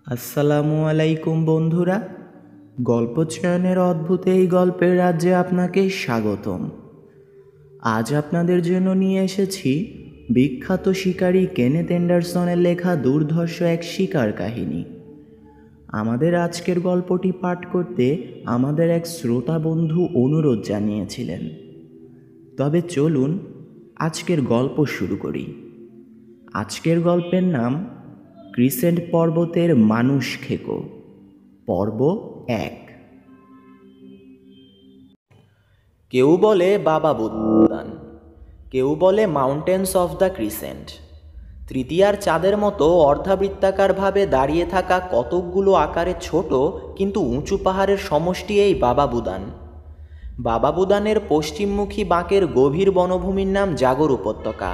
আসসালামু আলাইকুম বন্ধুরা, গল্প চয়নের অদ্ভুত এই গল্পের রাজ্যে আপনাকে স্বাগতম। আজ আপনাদের জন্য নিয়ে এসেছি বিখ্যাত শিকারী কেনেথ অ্যান্ডারসনের লেখা দুর্ধর্ষ এক শিকার কাহিনী। আমাদের আজকের গল্পটি পাঠ করতে আমাদের এক শ্রোতা বন্ধু অনুরোধ জানিয়েছিলেন। তবে চলুন আজকের গল্প শুরু করি। আজকের গল্পের নাম ক্রিসেন্ট পর্বতের মানুষ খেকো, পর্ব 1। কেউ বলে বাবা বুদান, কেউ বলে মাউন্টেন্স অফ দ্য ক্রিসেন্ট। তৃতীয়ার চাঁদের মতো অর্ধাবৃত্তাকারভাবে দাঁড়িয়ে থাকা কতকগুলো আকারে ছোট কিন্তু উঁচু পাহাড়ের সমষ্টি এই বাবা বুদান। বাবা বুদানের পশ্চিমমুখী বাঁকের গভীর বনভূমির নাম জাগর উপত্যকা।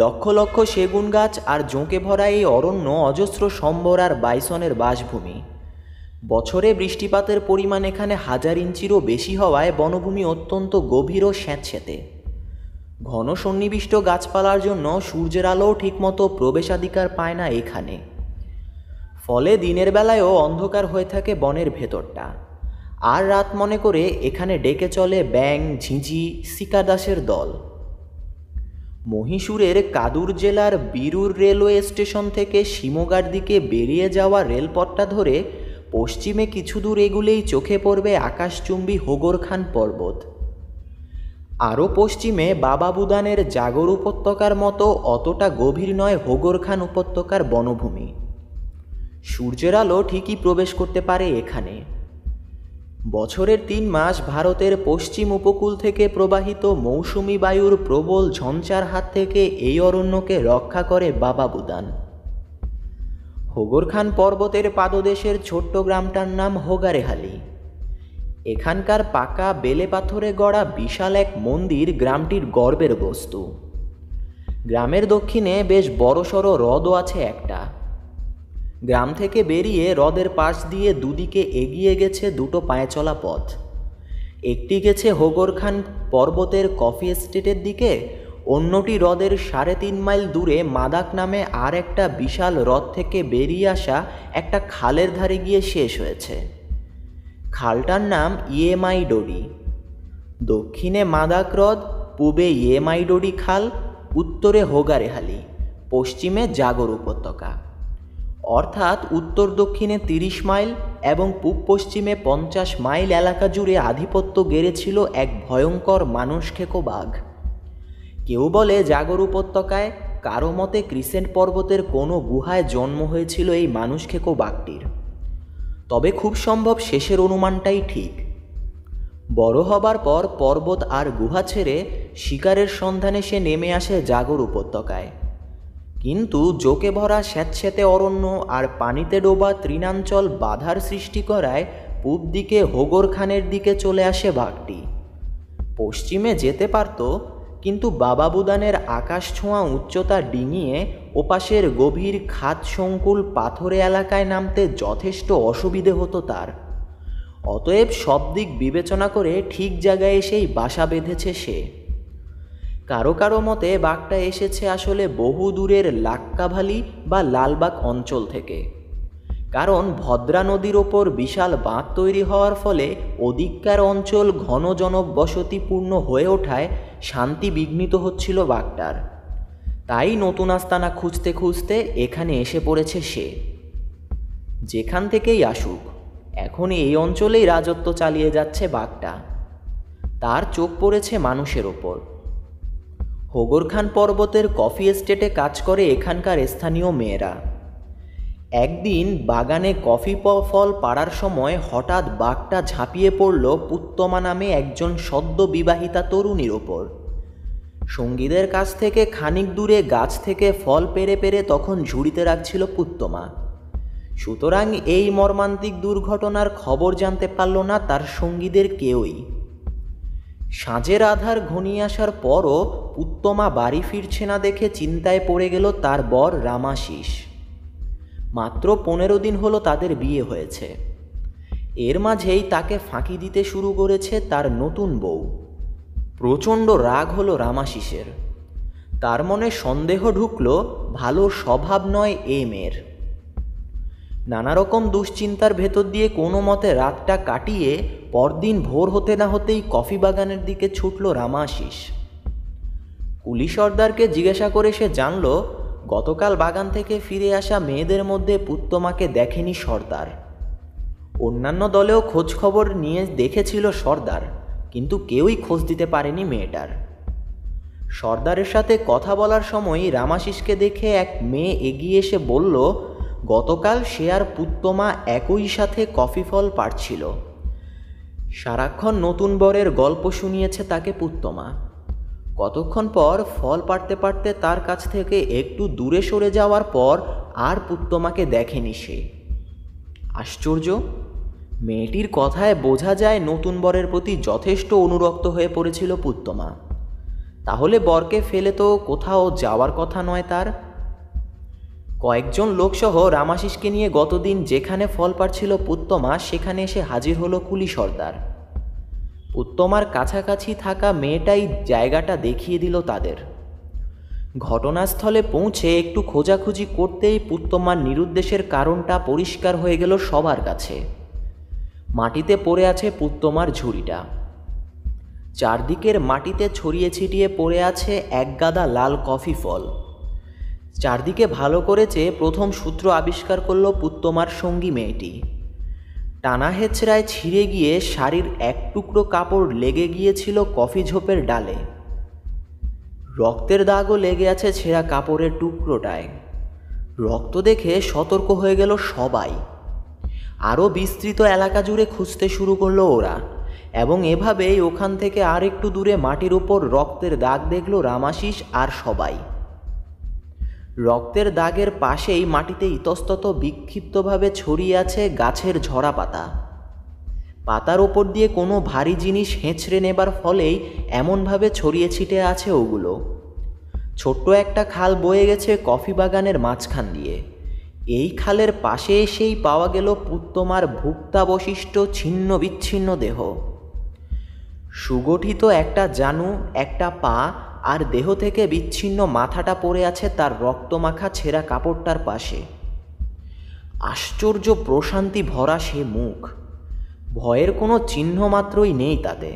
লক্ষ লক্ষ সেগুন গাছ আর জোঁকে ভরা এই অরণ্য অজস্র সম্বর আর বাইসনের বাসভূমি। বছরে বৃষ্টিপাতের পরিমাণ এখানে 1000 ইঞ্চিরও বেশি হওয়ায় বনভূমি অত্যন্ত গভীর ও স্যাঁতস্যাঁতে। ঘন সন্নিবিষ্ট গাছপালার জন্য সূর্যের আলোও ঠিকমতো প্রবেশাধিকার পায় না এখানে। ফলে দিনের বেলায়ও অন্ধকার হয়ে থাকে বনের ভেতরটা। আর রাত মনে করে এখানে ডেকে চলে ব্যাং, ঝিঁঝি, সিকাদাসের দল। মহীশূরের কাদুর জেলার বীরুর রেলওয়ে স্টেশন থেকে শিমগার দিকে বেরিয়ে যাওয়া রেলপথটা ধরে পশ্চিমে কিছু দূর এগুলেই চোখে পড়বে আকাশচুম্বী হোগরখান পর্বত। আরও পশ্চিমে বাবা বুদানের জাগর উপত্যকার মতো অতটা গভীর নয় হোগরখান উপত্যকার বনভূমি। সূর্যের আলো ঠিকই প্রবেশ করতে পারে এখানে। বছরের 3 মাস ভারতের পশ্চিম উপকূল থেকে প্রবাহিত মৌসুমি বায়ুর প্রবল ঝঞ্ঝার হাত থেকে এই অরণ্যকে রক্ষা করে বাবা বুদান। হোগরখান পর্বতের পাদদেশের ছোট্ট গ্রামটার নাম হোগারেহালি। এখানকার পাকা বেলে পাথরে গড়া বিশাল এক মন্দির গ্রামটির গর্বের বস্তু। গ্রামের দক্ষিণে বেশ বড়সড় হ্রদও আছে একটা। গ্রাম থেকে বেরিয়ে হ্রদের পাশ দিয়ে দুদিকে এগিয়ে গেছে দুটো পায়ে চলা পথ। একটি গেছে হোগরখান পর্বতের কফি এস্টেটের দিকে, অন্যটি হ্রদের 3.5 মাইল দূরে মাদাক নামে আর একটা বিশাল হ্রদ থেকে বেরিয়ে আসা একটা খালের ধারে গিয়ে শেষ হয়েছে। খালটার নাম ইয়েমাইডোরি। দক্ষিণে মাদাক হ্রদ, পূবে ইয়েমাইডোরি খাল, উত্তরে হোগারেহালি, পশ্চিমে জাগর উপত্যকা। অর্থাৎ উত্তর দক্ষিণে 30 মাইল এবং পূব পশ্চিমে 50 মাইল এলাকা জুড়ে আধিপত্য গেড়েছিল এক ভয়ঙ্কর মানুষ খেকো বাঘ। কেউ বলে জাগর উপত্যকায়, কারো মতে ক্রিসেন্ট পর্বতের কোনো গুহায় জন্ম হয়েছিল এই মানুষ খেকো বাঘটির। তবে খুব সম্ভব শেষের অনুমানটাই ঠিক। বড় হবার পর পর্বত আর গুহা ছেড়ে শিকারের সন্ধানে সে নেমে আসে জাগর উপত্যকায়। কিন্তু জোকে ভরা স্যাঁতস্যাঁতে অরণ্য আর পানিতে ডোবা তৃণাঞ্চল বাধার সৃষ্টি করায় পূব দিকে হোগরখানের দিকে চলে আসে বাঘটি। পশ্চিমে যেতে পারত, কিন্তু বাবা বুদানের আকাশ ছোঁয়া উচ্চতা ডিঙিয়ে ওপাশের গভীর খাদ সংকুল পাথরে এলাকায় নামতে যথেষ্ট অসুবিধে হতো তার। অতএব সব দিক বিবেচনা করে ঠিক জায়গায় এসেই বাসা বেঁধেছে সে। কারো কারো মতে বাঘটা এসেছে আসলে বহু দূরের লাক্কাভালি বা লালবাগ অঞ্চল থেকে। কারণ ভদ্রা নদীর ওপর বিশাল বাঁধ তৈরি হওয়ার ফলে ওদিককার অঞ্চল ঘন জনবসতিপূর্ণ হয়ে ওঠায় শান্তি বিঘ্নিত হচ্ছিল বাঘটার। তাই নতুন আস্তানা খুঁজতে খুঁজতে এখানে এসে পড়েছে সে। যেখান থেকেই আসুক, এখন এই অঞ্চলেই রাজত্ব চালিয়ে যাচ্ছে বাঘটা। তার চোখ পড়েছে মানুষের ওপর। হোগরখান পর্বতের কফি এস্টেটে কাজ করে এখানকার স্থানীয় মেয়েরা। একদিন বাগানে কফি ফল পাড়ার সময় হঠাৎ বাঘটা ঝাঁপিয়ে পড়ল পুত্তমা নামে একজন সদ্য বিবাহিতা তরুণীর ওপর। সঙ্গীদের কাছ থেকে খানিক দূরে গাছ থেকে ফল পেড়ে পেড়ে তখন ঝুড়িতে রাখছিল পুত্তমা। সুতরাং এই মর্মান্তিক দুর্ঘটনার খবর জানতে পারল না তার সঙ্গীদের কেউই। সাঁঝের আধার ঘনিয়ে আসার পরও পুত্তমা বাড়ি ফিরছে না দেখে চিন্তায় পড়ে গেল তার বর রামাশিস। মাত্র 15 দিন হলো তাদের বিয়ে হয়েছে। এর মাঝেই তাকে ফাঁকি দিতে শুরু করেছে তার নতুন বউ। প্রচণ্ড রাগ হলো রামাশিসের। তার মনে সন্দেহ ঢুকল ভালো স্বভাব নয় এ মেয়ের। নানা রকম দুশ্চিন্তার ভেতর দিয়ে কোনো মতে রাতটা কাটিয়ে পরদিন ভোর হতে না হতেই কফি বাগানের দিকে ছুটল রামাশিস। কুলি সর্দারকে জিজ্ঞাসা করে সে জানল গতকাল বাগান থেকে ফিরে আসা মেয়েদের মধ্যে পুত্তমাকে দেখেনি সর্দার। অন্যান্য দলেও খোঁজ খবর নিয়ে দেখেছিল সর্দার, কিন্তু কেউই খোঁজ দিতে পারেনি মেয়েটার। সর্দারের সাথে কথা বলার সময় রামাশিসকে দেখে এক মেয়ে এগিয়ে এসে বলল গতকাল সে আর পুত্তমা একই সাথে কফি ফল পাড়ছিল। সারাক্ষণ নতুন বরের গল্প শুনিয়েছে তাকে পুত্তমা। কতক্ষণ পর ফল পাড়তে পাড়তে তার কাছ থেকে একটু দূরে সরে যাওয়ার পর আর পুত্তমাকে দেখেনি সে। আশ্চর্য! মেয়েটির কথায় বোঝা যায় নতুন বরের প্রতি যথেষ্ট অনুরক্ত হয়ে পড়েছিল পুত্তমা। তাহলে বরকে ফেলে তো কোথাও যাওয়ার কথা নয় তার। কয়েকজন লোকসহ রামাশিসকে নিয়ে গতদিন যেখানে ফল পাড়ছিল পুত্তমা সেখানে এসে হাজির হলো কুলি সর্দার। পুত্তমার কাছাকাছি থাকা মেয়েটাই জায়গাটা দেখিয়ে দিল তাদের। ঘটনাস্থলে পৌঁছে একটু খোঁজাখুঁজি করতেই পুত্তমার নিরুদ্দেশের কারণটা পরিষ্কার হয়ে গেল সবার কাছে। মাটিতে পড়ে আছে পুত্তমার ঝুড়িটা। চারদিকের মাটিতে ছড়িয়ে ছিটিয়ে পড়ে আছে এক গাদা লাল কফি ফল। চারদিকে ভালো করে চেয়ে প্রথম সূত্র আবিষ্কার করল পুত্তমার সঙ্গী মেয়েটি। টানা হেঁচড়ায় ছিঁড়ে গিয়ে শাড়ির এক টুকরো কাপড় লেগে গিয়েছিল কফি ঝোপের ডালে। রক্তের দাগও লেগে আছে ছেঁড়া কাপড়ের টুকরোটায়। রক্ত দেখে সতর্ক হয়ে গেল সবাই। আরও বিস্তৃত এলাকা জুড়ে খুঁজতে শুরু করলো ওরা, এবং এভাবেই ওখান থেকে আর একটু দূরে মাটির উপর রক্তের দাগ দেখল রামাশিস আর সবাই। রক্তের দাগের পাশেই মাটিতে ইতস্তত বিক্ষিপ্তভাবে ছড়িয়ে আছে গাছের ঝরা পাতা। পাতার ওপর দিয়ে কোনো ভারী জিনিস হেঁচড়ে নেবার ফলেই এমনভাবে ছড়িয়ে ছিটে আছে ওগুলো। ছোট্ট একটা খাল বয়ে গেছে কফি বাগানের মাঝখান দিয়ে। এই খালের পাশে এসেই পাওয়া গেল পুত্তমার ভুক্তাবশিষ্ট ছিন্ন বিচ্ছিন্ন দেহ। সুগঠিত একটা জানু, একটা পা, আর দেহ থেকে বিচ্ছিন্ন মাথাটা পড়ে আছে তার রক্তমাখা ছেঁড়া কাপড়টার পাশে। আশ্চর্য প্রশান্তি ভরা সে মুখ। ভয়ের কোনো চিহ্ন মাত্রই নেই তাতে।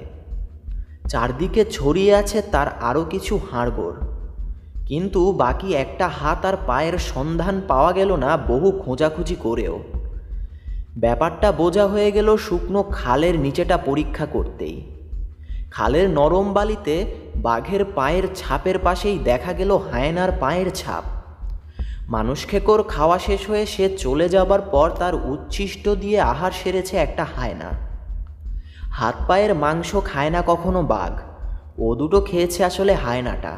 চারদিকে ছড়িয়ে আছে তার আরও কিছু হাড়গোড়, কিন্তু বাকি একটা হাত আর পায়ের সন্ধান পাওয়া গেল না বহু খোঁজাখুঁজি করেও। ব্যাপারটা বোঝা হয়ে গেল শুকনো খালের নিচেটা পরীক্ষা করতেই। খালের নরম বালিতে বাঘের পায়ের ছাপের পাশেই দেখা গেল হায়নার পায়ের ছাপ। মানুষ খেকোর খাওয়া শেষ হয়ে সে চলে যাবার পর তার উচ্ছিষ্ট দিয়ে আহার সেরেছে একটা হায়না। হাত পায়ের মাংস খায় না কখনো বাঘ, ও দুটো খেয়েছে আসলে হায়নাটা।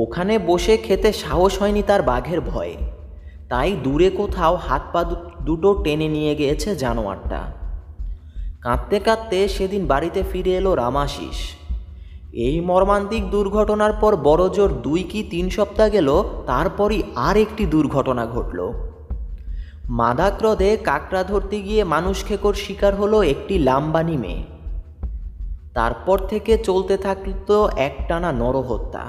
ওখানে বসে খেতে সাহস হয়নি তার বাঘের ভয়ে, তাই দূরে কোথাও হাত পা দুটো টেনে নিয়ে গিয়েছে জানোয়ারটা। কাঁদতে কাঁদতে সেদিন বাড়িতে ফিরে এলো রামাশিস। এই মর্মান্তিক দুর্ঘটনার পর বড়জোর 2 কি 3 সপ্তাহ গেল, তারপরই আর একটি দুর্ঘটনা ঘটল। মাদাক্রদে কাকড়া ধরতে গিয়ে মানুষ খেকোর শিকার হলো একটি লাম্বানি মেয়ে। তারপর থেকে চলতে থাকতো একটানা নরহত্যা।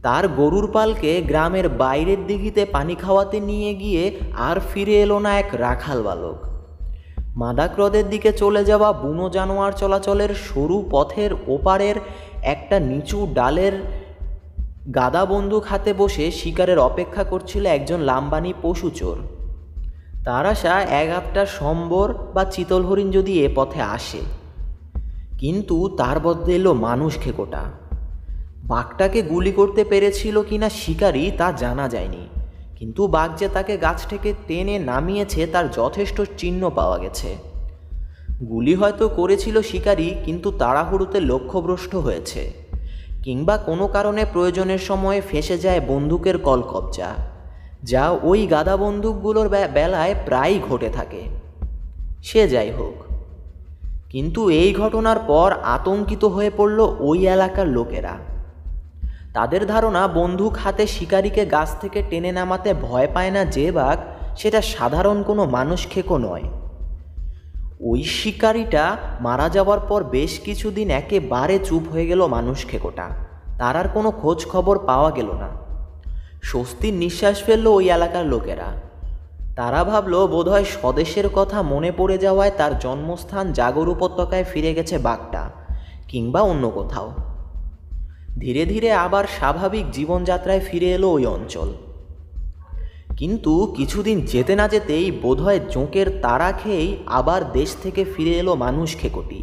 তার গরুর পালকে গ্রামের বাইরের দিঘিতে পানি খাওয়াতে নিয়ে গিয়ে আর ফিরে এলো না এক রাখাল বালক। মাদাক্রদের দিকে চলে যাওয়া বুনো জানোয়ার চলাচলের সরু পথের ওপারের একটা নিচু ডালের গাদা বন্দুক হাতে বসে শিকারের অপেক্ষা করছিল একজন লাম্বানি পশুচোর। তার আশা এক আধটা সম্বর বা চিতল হরিণ যদি এ পথে আসে, কিন্তু তার বদলে এলো মানুষ খেকোটা। বাঘটাকে গুলি করতে পেরেছিল কিনা শিকারী তা জানা যায়নি, কিন্তু বাঘ যে তাকে গাছ থেকে টেনে নামিয়েছে তার যথেষ্ট চিহ্ন পাওয়া গেছে। গুলি হয়তো করেছিল শিকারী, কিন্তু তাড়াহুড়োতে লক্ষ্যভ্রষ্ট হয়েছে, কিংবা কোনো কারণে প্রয়োজনের সময়ে ফেঁসে যায় বন্দুকের কলকবজা, যা ওই গাদা বন্দুকগুলোর বেলায় প্রায়ই ঘটে থাকে। সে যাই হোক, কিন্তু এই ঘটনার পর আতঙ্কিত হয়ে পড়ল ওই এলাকার লোকেরা। তাদের ধারণা বন্দুক হাতে শিকারীকে গাছ থেকে টেনে নামাতে ভয় পায় না যে বাঘ, সেটা সাধারণ কোনো মানুষ খেকো নয়। ওই শিকারীটা মারা যাওয়ার পর বেশ কিছুদিন একেবারে চুপ হয়ে গেল মানুষ খেকোটা। তার আর কোনো খোঁজ খবর পাওয়া গেল না। স্বস্তির নিঃশ্বাস ফেলল ওই এলাকার লোকেরা। তারা ভাবল বোধহয় স্বদেশের কথা মনে পড়ে যাওয়ায় তার জন্মস্থান জাগর উপত্যকায় ফিরে গেছে বাঘটা, কিংবা অন্য কোথাও। ধীরে ধীরে আবার স্বাভাবিক জীবনযাত্রায় ফিরে এলো ওই অঞ্চল। কিন্তু কিছুদিন যেতে না যেতেই বোধহয় জোঁকের তাড়া খেয়েই আবার দেশ থেকে ফিরে এলো মানুষ খেকোটি।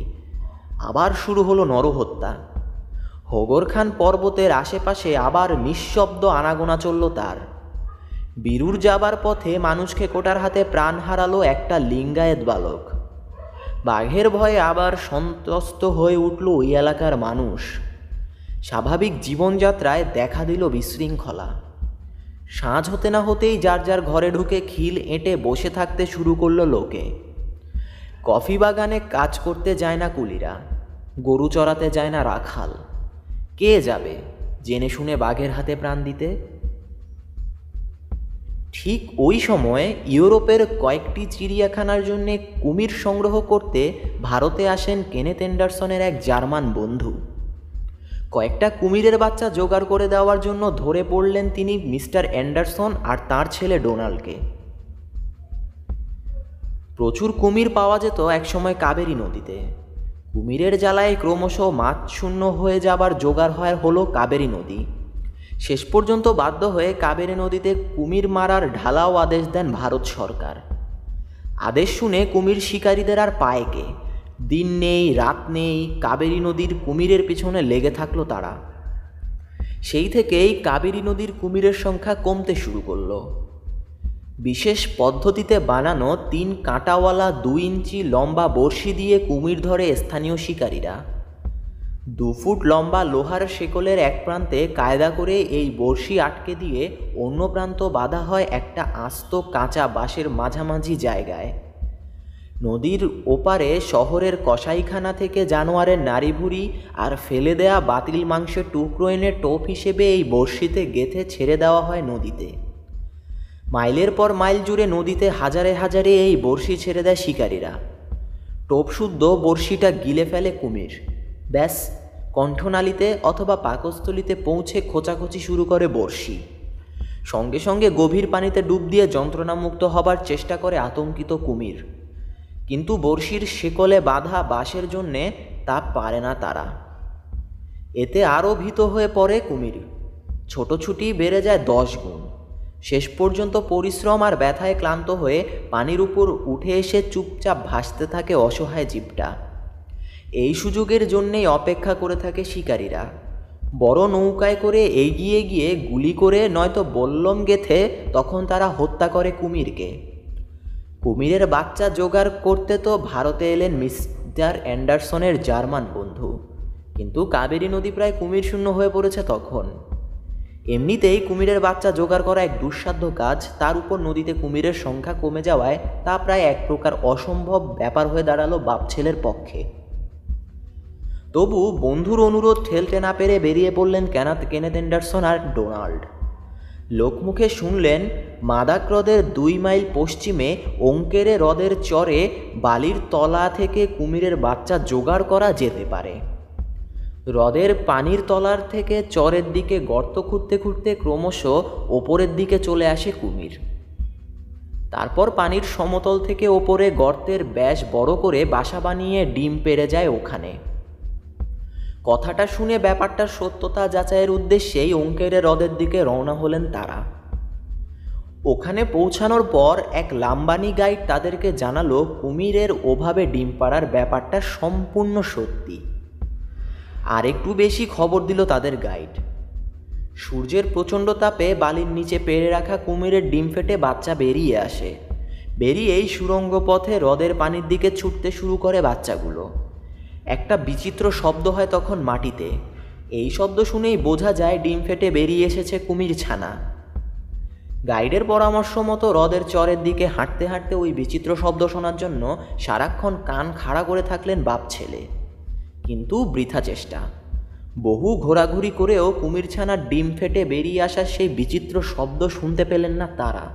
আবার শুরু হলো নরহত্যা। হোগর খান পর্বতের আশেপাশে আবার নিঃশব্দ আনাগোনা চলল তার। বীরুর যাবার পথে মানুষ খেকোটার হাতে প্রাণ হারালো একটা লিঙ্গায়েত বালক। বাঘের ভয়ে আবার সন্ত্রস্ত হয়ে উঠল ওই এলাকার মানুষ। স্বাভাবিক জীবনযাত্রায় দেখা দিল বিশৃঙ্খলা। সাঁঝ হতে না হতেই যার যার ঘরে ঢুকে খিল এঁটে বসে থাকতে শুরু করলো লোকে। কফি বাগানে কাজ করতে যায় না কুলিরা, গরু চড়াতে যায় না রাখাল। কে যাবে জেনে শুনে বাঘের হাতে প্রাণ দিতে? ঠিক ওই সময় ইউরোপের কয়েকটি চিড়িয়াখানার জন্যে কুমির সংগ্রহ করতে ভারতে আসেন কেনেথ অ্যান্ডারসনের এক জার্মান বন্ধু। কয়েকটা কুমিরের বাচ্চা জোগাড় করে দেওয়ার জন্য ধরে পড়লেন তিনি মিস্টার অ্যান্ডারসন আর তার ছেলে ডোনাল্ডকে। প্রচুর কুমির পাওয়া যেত একসময় কাবেরী নদীতে। কুমিরের জ্বালায় ক্রমশ মাছ শূন্য হয়ে যাবার জোগাড় হলো কাবেরী নদী। শেষ পর্যন্ত বাধ্য হয়ে কাবেরী নদীতে কুমির মারার ঢালাও আদেশ দেন ভারত সরকার। আদেশ শুনে কুমির শিকারীদের আর পায় কে? দিন নেই রাত নেই কাবেরী নদীর কুমিরের পিছনে লেগে থাকলো তারা। সেই থেকেই কাবেরী নদীর কুমিরের সংখ্যা কমতে শুরু করলো। বিশেষ পদ্ধতিতে বানানো 3 কাঁটাওয়ালা 2 ইঞ্চি লম্বা বড়শি দিয়ে কুমির ধরে স্থানীয় শিকারীরা। 2 ফুট লম্বা লোহার শেকলের এক প্রান্তে কায়দা করে এই বড়শি আটকে দিয়ে অন্য প্রান্ত বাঁধা হয় একটা আস্ত কাঁচা বাঁশের মাঝামাঝি জায়গায়। নদীর ওপারে শহরের কসাইখানা থেকে জানোয়ারের নাড়িভুড়ি আর ফেলে দেয়া বাতিল মাংসের টুকরো এনে টোপ হিসেবে এই বড়শিতে গেঁথে ছেড়ে দেওয়া হয় নদীতে। মাইলের পর মাইল জুড়ে নদীতে হাজারে হাজারে এই বড়শি ছেড়ে দেয় শিকারীরা। টোপ শুদ্ধ বড়শিটা গিলে ফেলে কুমির। ব্যাস, কণ্ঠনালীতে অথবা পাকস্থলিতে পৌঁছে খোঁচাখুচি শুরু করে বড়শি। সঙ্গে সঙ্গে গভীর পানিতে ডুব দিয়ে যন্ত্রণামুক্ত হবার চেষ্টা করে আতঙ্কিত কুমির। কিন্তু বড়শির শেকলে বাঁধা বাঁশের জন্যে তা পারে না তারা। এতে আরও ভীত হয়ে পড়ে কুমির। ছোটোছুটি বেড়ে যায় 10 গুণ। শেষ পর্যন্ত পরিশ্রম আর ব্যথায় ক্লান্ত হয়ে পানির উপর উঠে এসে চুপচাপ ভাসতে থাকে অসহায় জীবটা। এই সুযোগের জন্যেই অপেক্ষা করে থাকে শিকারীরা। বড় নৌকায় করে এগিয়ে গিয়ে গুলি করে নয়তো বল্লম গেঁথে তখন তারা হত্যা করে কুমিরকে। কুমিরের বাচ্চা জোগাড় করতে তো ভারতে এলেন মিস্টার অ্যান্ডারসনের জার্মান বন্ধু। কিন্তু কাবেরী নদী প্রায় কুমির শূন্য হয়ে পড়েছে তখন। এমনিতেই কুমিরের বাচ্চা জোগাড় করা এক দুঃসাধ্য কাজ, তার উপর নদীতে কুমিরের সংখ্যা কমে যাওয়ায় তা প্রায় এক প্রকার অসম্ভব ব্যাপার হয়ে দাঁড়ালো বাপ ছেলের পক্ষে। তবু বন্ধুর অনুরোধ ঠেলতে না পেরে বেরিয়ে পড়লেন কেনেথ অ্যান্ডারসন আর ডোনাল্ড। লোকমুখে শুনলেন মাদাক হ্রদের 2 মাইল পশ্চিমে ওঙ্কেরে হ্রদের চরে বালির তলা থেকে কুমিরের বাচ্চা জোগাড় করা যেতে পারে। হ্রদের পানির তলার থেকে চরের দিকে গর্ত খুঁড়তে খুঁড়তে ক্রমশ ওপরের দিকে চলে আসে কুমির। তারপর পানির সমতল থেকে ওপরে গর্তের ব্যাস বড় করে বাসা বানিয়ে ডিম পেড়ে যায় ওখানে। কথাটা শুনে ব্যাপারটার সত্যতা যাচাইয়ের উদ্দেশ্যেই ওঙ্কেরে হ্রদের দিকে রওনা হলেন তারা। ওখানে পৌঁছানোর পর এক লাম্বানি গাইড তাদেরকে জানালো কুমিরের ওভাবে ডিম পাড়ার ব্যাপারটা সম্পূর্ণ সত্যি। আর একটু বেশি খবর দিল তাদের গাইড। সূর্যের প্রচণ্ড তাপে বালির নিচে পেড়ে রাখা কুমিরের ডিম ফেটে বাচ্চা বেরিয়ে আসে। বেরিয়েই সুড়ঙ্গ পথে হ্রদের পানির দিকে ছুটতে শুরু করে বাচ্চাগুলো। একটা বিচিত্র শব্দ হয় তখন মাটিতে। এই শব্দ শুনেই বোঝা যায় ডিম ফেটে বেরিয়ে এসেছে কুমির ছানা। গাইডের পরামর্শ মতো হ্রদের চরের দিকে হাঁটতে হাঁটতে ওই বিচিত্র শব্দ শোনার জন্য সারাক্ষণ কান খাড়া করে থাকলেন বাপ ছেলে। কিন্তু বৃথা চেষ্টা। বহু ঘোরাঘুরি করেও কুমির ছানার ডিম ফেটে বেরিয়ে আসার সেই বিচিত্র শব্দ শুনতে পেলেন না তারা।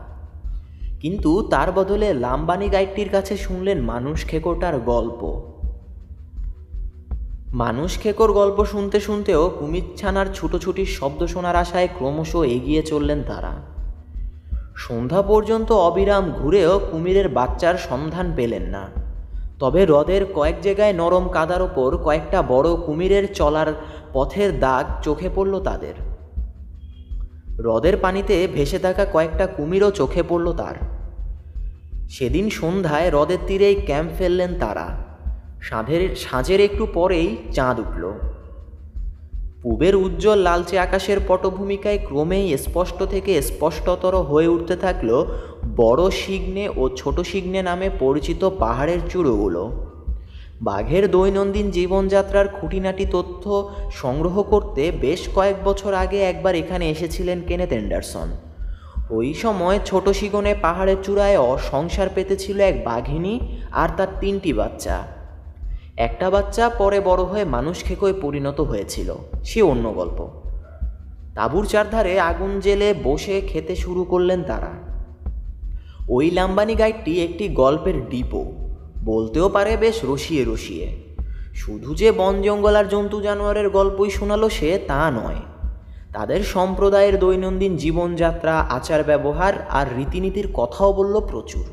কিন্তু তার বদলে লাম্বানি গাইডটির কাছে শুনলেন মানুষ খেকোটার গল্প। মানুষ খেকোর গল্প শুনতে শুনতেও কুমির ছানার ছুটোছুটির শব্দ শোনার আশায় ক্রমশ এগিয়ে চললেন তারা। সন্ধ্যা পর্যন্ত অবিরাম ঘুরেও কুমিরের বাচ্চার সন্ধান পেলেন না। তবে হ্রদের কয়েক জায়গায় নরম কাদার ওপর কয়েকটা বড় কুমিরের চলার পথের দাগ চোখে পড়ল তাদের। হ্রদের পানিতে ভেসে থাকা কয়েকটা কুমিরও চোখে পড়ল তার। সেদিন সন্ধ্যায় হ্রদের তীরেই ক্যাম্প ফেললেন তারা। সাঁঝের একটু পরেই চাঁদ উঠল। পূবের উজ্জ্বল লালচে আকাশের পটভূমিকায় ক্রমেই স্পষ্ট থেকে স্পষ্টতর হয়ে উঠতে থাকল বড় শিগ্নে ও ছোট শিগ্নে নামে পরিচিত পাহাড়ের চূড়োগুলো। বাঘের দৈনন্দিন জীবনযাত্রার খুঁটিনাটি তথ্য সংগ্রহ করতে বেশ কয়েক বছর আগে একবার এখানে এসেছিলেন কেনেথ অ্যান্ডারসন। ওই সময় ছোট শিগনে পাহাড়ের চূড়ায় সংসার পেতেছিল এক বাঘিনী আর তার 3টি বাচ্চা। একটা বাচ্চা পরে বড় হয়ে মানুষ খেকোয় পরিণত হয়েছিল, সে অন্য গল্প। তাঁবুর চারধারে আগুন জ্বেলে বসে খেতে শুরু করলেন তারা। ওই লাম্বানি গাইডটি একটি গল্পের ডিপো, বলতেও পারে বেশ রসিয়ে রসিয়ে। শুধু যে বন জঙ্গল আর জন্তু জানোয়ারের গল্পই শোনালো সে তা নয়, তাদের সম্প্রদায়ের দৈনন্দিন জীবনযাত্রা, আচার ব্যবহার আর রীতিনীতির কথাও বলল প্রচুর।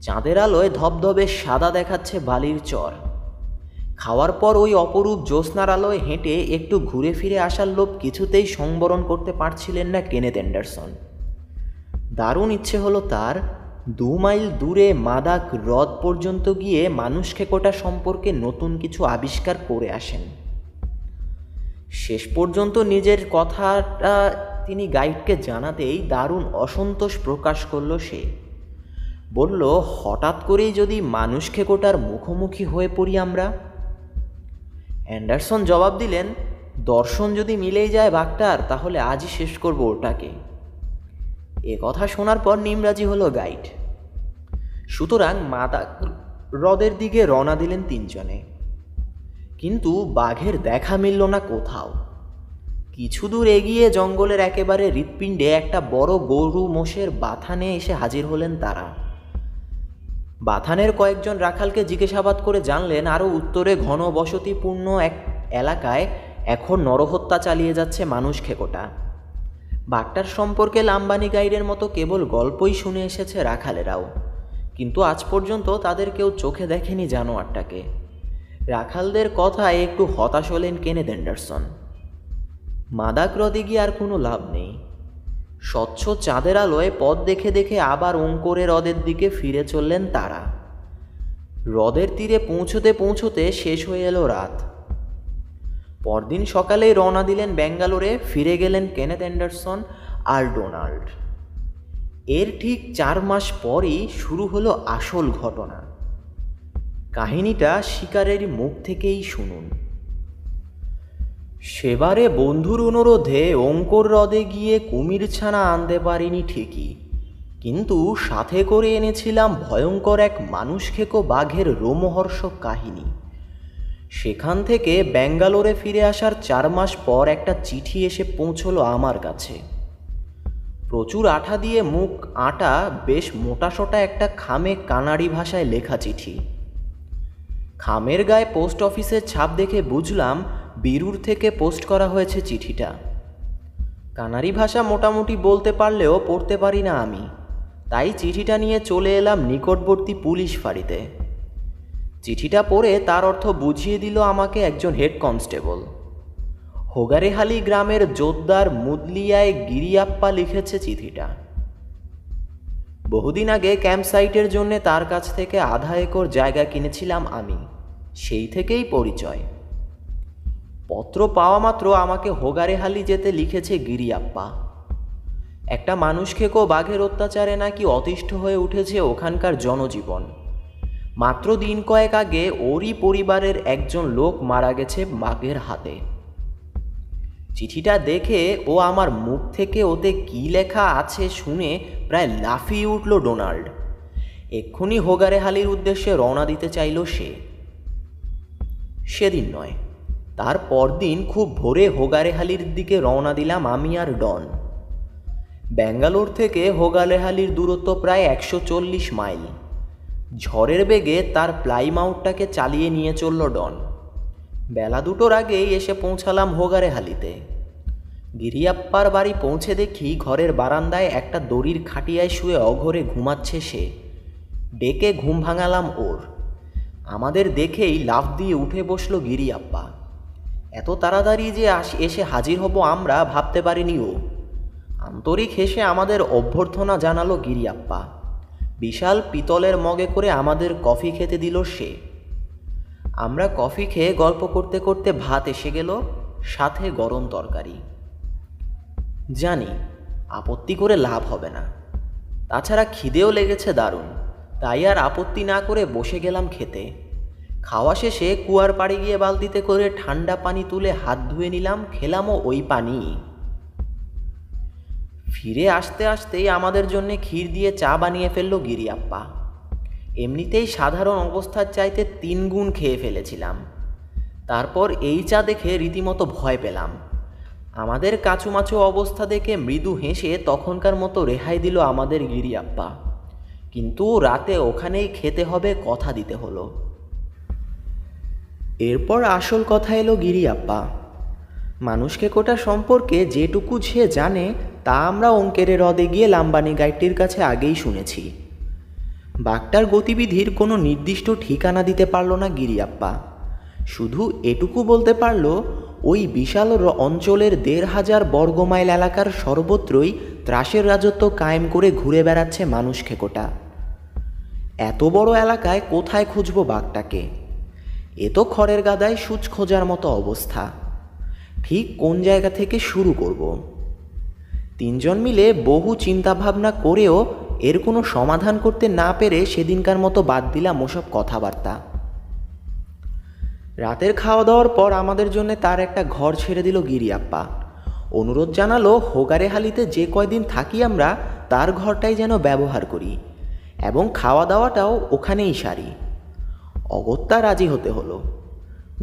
চাঁদের আলোয় ধবধবে সাদা দেখাচ্ছে বালির চর। খাওয়ার পর ওই অপরূপ জ্যোৎস্নার আলোয় হেঁটে একটু ঘুরে ফিরে আসার লোভ কিছুতেই সংবরণ করতে পারছিলেন না কেনেথ অ্যান্ডারসন। দারুণ ইচ্ছে হলো তার 2 মাইল দূরে মাদাক হ্রদ পর্যন্ত গিয়ে মানুষ খেকোটা সম্পর্কে নতুন কিছু আবিষ্কার করে আসেন। শেষ পর্যন্ত নিজের কথাটা তিনি গাইডকে জানাতেই দারুণ অসন্তোষ প্রকাশ করল সে। বলল, হঠাৎ করেই যদি মানুষ খেকোটার মুখোমুখি হয়ে পড়ি আমরা। অ্যান্ডারসন জবাব দিলেন, দর্শন যদি মিলেই যায় বাঘটার, তাহলে আজই শেষ করব ওটাকে। এ কথা শোনার পর নিমরাজি হলো গাইড। সুতরাং মাদাক হ্রদের দিকে রওনা দিলেন 3 জনে। কিন্তু বাঘের দেখা মিলল না কোথাও। কিছু দূর এগিয়ে জঙ্গলের একেবারে হৃৎপিণ্ডে একটা বড় গরু মোষের বাথানে এসে হাজির হলেন তারা। বাথানের কয়েকজন রাখালকে জিজ্ঞাসাবাদ করে জানলেন আরও উত্তরে ঘন বসতিপূর্ণ এক এলাকায় এখন নরহত্যা চালিয়ে যাচ্ছে মানুষ খেকোটা। বাঘটার সম্পর্কে লাম্বানি গাইডের মতো কেবল গল্পই শুনে এসেছে রাখালেরাও, কিন্তু আজ পর্যন্ত তাদের কেউ চোখে দেখেনি জানোয়ারটাকে। রাখালদের কথায় একটু হতাশ হলেন কেনেথ অ্যান্ডারসন। মাদাক হ্রদে গিয়ে আর কোনো লাভ নেই। স্বচ্ছ চাঁদের আলোয় পথ দেখে দেখে আবার ওঙ্করে হ্রদের দিকে ফিরে চললেন তারা। হ্রদের তীরে পৌঁছতে পৌঁছতে শেষ হয়ে এলো রাত। পরদিন সকালেই রওনা দিলেন ব্যাঙ্গালোরে। ফিরে গেলেন কেনেথ অ্যান্ডারসন আর ডোনাল্ড। এর ঠিক 4 মাস পরই শুরু হলো আসল ঘটনা। কাহিনীটা শিকারের মুখ থেকেই শুনুন। সেবারে বন্ধুর অনুরোধে ওঙ্কর হ্রদে গিয়ে কুমির ছানা আনতে পারিনি ঠিকই, কিন্তু সাথে করে এনেছিলাম ভয়ঙ্কর এক মানুষ খেকো বাঘের রোমহর্ষক কাহিনী। সেখান থেকে ব্যাঙ্গালোরে ফিরে আসার 4 মাস পর একটা চিঠি এসে পৌঁছলো আমার কাছে। প্রচুর আঠা দিয়ে মুখ আটা, বেশ মোটাসোটা একটা খামে কানাড়ি ভাষায় লেখা চিঠি। খামের গায়ে পোস্ট অফিসের ছাপ দেখে বুঝলাম বীরুর থেকে পোস্ট করা হয়েছে চিঠিটা। কানাড়ি ভাষা মোটামুটি বলতে পারলেও পড়তে পারি না আমি, তাই চিঠিটা নিয়ে চলে এলাম নিকটবর্তী পুলিশ ফাঁড়িতে। চিঠিটা পড়ে তার অর্থ বুঝিয়ে দিল আমাকে একজন হেড কনস্টেবল। হোগারেহালি গ্রামের জোদ্দার মুদলিয়ায় গিরিয়াপ্পা লিখেছে চিঠিটা। বহুদিন আগে ক্যাম্প সাইটের জন্য তার কাছ থেকে আধা একর জায়গা কিনেছিলাম আমি, সেই থেকেই পরিচয়। পত্র পাওয়া মাত্র আমাকে হোগারেহালি যেতে লিখেছে গিরিয়াপ্পা। একটা মানুষ খেকো বাঘের অত্যাচারে নাকি অতিষ্ঠ হয়ে উঠেছে ওখানকার জনজীবন। মাত্র দিন কয়েক আগে ওরই পরিবারের একজন লোক মারা গেছে বাঘের হাতে। চিঠিটা দেখে ও আমার মুখ থেকে ওতে কি লেখা আছে শুনে প্রায় লাফিয়ে উঠল ডোনাল্ড। এক্ষুনি হোগারেহালির উদ্দেশ্যে রওনা দিতে চাইল সে। সেদিন নয়, তার পরদিন খুব ভোরে হোগারেহালির দিকে রওনা দিলাম আমি আর ডন। ব্যাঙ্গালোর থেকে হোগারেহালির দূরত্ব প্রায় 140 মাইল। ঝড়ের বেগে তার প্লাইমাউথটাকে চালিয়ে নিয়ে চলল ডন। বেলা দুটোর আগেই এসে পৌঁছালাম হোগারেহালিতে। গিরিয়াপ্পার বাড়ি পৌঁছে দেখি ঘরের বারান্দায় একটা দড়ির খাটিয়ায় শুয়ে অঘরে ঘুমাচ্ছে সে। ডেকে ঘুম ভাঙালাম ওর। আমাদের দেখেই লাফ দিয়ে উঠে বসল গিরিয়াপ্পা। এত তাড়াতাড়ি যে এসে হাজির হব আমরা ভাবতে পারিনি ও। আন্তরিক হেসে আমাদের অভ্যর্থনা জানালো গিরিয়াপ্পা। বিশাল পিতলের মগে করে আমাদের কফি খেতে দিল সে। আমরা কফি খেয়ে গল্প করতে করতে ভাত এসে গেল, সাথে গরম তরকারি। জানি আপত্তি করে লাভ হবে না, তাছাড়া খিদেও লেগেছে দারুণ, তাই আর আপত্তি না করে বসে গেলাম খেতে। খাওয়া শেষে কুয়ার পাড়ে গিয়ে বালতিতে করে ঠান্ডা পানি তুলে হাত ধুয়ে নিলাম, খেলামও ওই পানি। ফিরে আসতে আসতেই আমাদের জন্যে ক্ষীর দিয়ে চা বানিয়ে ফেলল গিরিয়াপ্পা। এমনিতেই সাধারণ অবস্থার চাইতে 3 গুণ খেয়ে ফেলেছিলাম। তারপর এই চা দেখে রীতিমতো ভয় পেলাম। আমাদের কাচুমাচু অবস্থা দেখে মৃদু হেসে তখনকার মতো রেহাই দিল আমাদের গিরিয়াপ্পা। কিন্তু রাতে ওখানেই খেতে হবে কথা দিতে হলো। এরপর আসল কথা এলো গিরিয়াপ্পা। মানুষকে কোটা সম্পর্কে যেটুকু সে জানে তা আমরা অঙ্কের হ্রদে গিয়ে লাম্বানি গাইডটির কাছে আগেই শুনেছি। বাঘটার গতিবিধির কোনো নির্দিষ্ট ঠিকানা দিতে পারল না গিরিয়াপ্পা। শুধু এটুকু বলতে পারল ওই বিশাল অঞ্চলের ১,৫০০ বর্গমাইল এলাকার সর্বত্রই ত্রাসের রাজত্ব কায়েম করে ঘুরে বেড়াচ্ছে মানুষ খেকোটা। এত বড় এলাকায় কোথায় খুঁজব বাঘটাকে? এ তো খড়ের গাদায় সূচ খোঁজার মতো অবস্থা। ঠিক কোন জায়গা থেকে শুরু করব? 3 জন মিলে বহু চিন্তাভাবনা করেও এর কোনো সমাধান করতে না পেরে সেদিনকার মতো বাদ দিলাম ওসব কথাবার্তা। রাতের খাওয়া দাওয়ার পর আমাদের জন্য তার একটা ঘর ছেড়ে দিল গিরিয়াপ্পা। অনুরোধ জানালো হোগারেহালিতে যে কয়দিন থাকি আমরা তার ঘরটাই যেন ব্যবহার করি এবং খাওয়া দাওয়াটাও ওখানেই সারি। অগত্যা রাজি হতে হলো।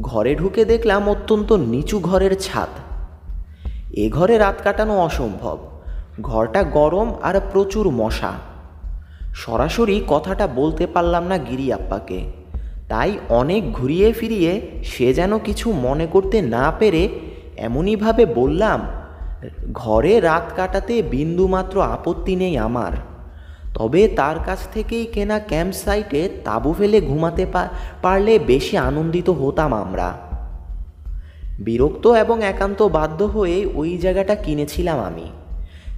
ঘরে ঢুকে দেখলাম অত্যন্ত নিচু ঘরের ছাদ। এ ঘরে রাত কাটানো অসম্ভব। ঘরটা গরম আর প্রচুর মশা। সরাসরি কথাটা বলতে পারলাম না গিরিয়াপ্পাকে, তাই অনেক ঘুরিয়ে ফিরিয়ে সে যেন কিছু মনে করতে না পেরে এমনইভাবে বললাম, ঘরে রাত কাটাতে বিন্দুমাত্র আপত্তি নেই আমার, তবে তার কাছ থেকেই কেনা ক্যাম্প সাইটে তাঁবু ফেলে ঘুমাতে পারলে বেশি আনন্দিত হতাম আমরা। বিরক্ত এবং একান্ত বাধ্য হয়ে ওই জায়গাটা কিনেছিলাম আমি,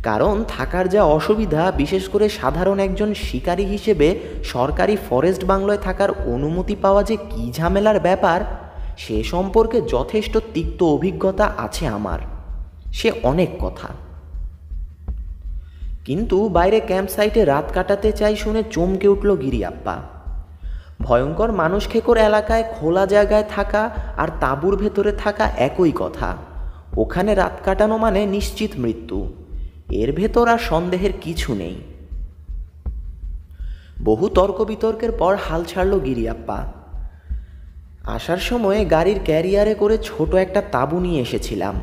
কারণ থাকার যা অসুবিধা, বিশেষ করে সাধারণ একজন শিকারী হিসেবে সরকারি ফরেস্ট বাংলোয় থাকার অনুমতি পাওয়া যে কী ঝামেলার ব্যাপার, সে সম্পর্কে যথেষ্ট তিক্ত অভিজ্ঞতা আছে আমার। সে অনেক কথা। কিন্তু বাইরে ক্যাম্প সাইটে রাত কাটাতে চাই শুনে চমকে উঠল গিরিয়াপ্পা। ভয়ঙ্কর মানুষ খেকোর এলাকায় খোলা জায়গায় থাকা আর তাঁবুর ভেতরে থাকা একই কথা। ওখানে রাত কাটানো মানে নিশ্চিত মৃত্যু, এর ভেতর আর সন্দেহের কিছু নেই। বহু তর্ক বিতর্কের পর হাল ছাড়ল গিরিয়াপ্পা। আসার সময় গাড়ির ক্যারিয়ারে করে ছোট একটা তাঁবু নিয়ে এসেছিলাম।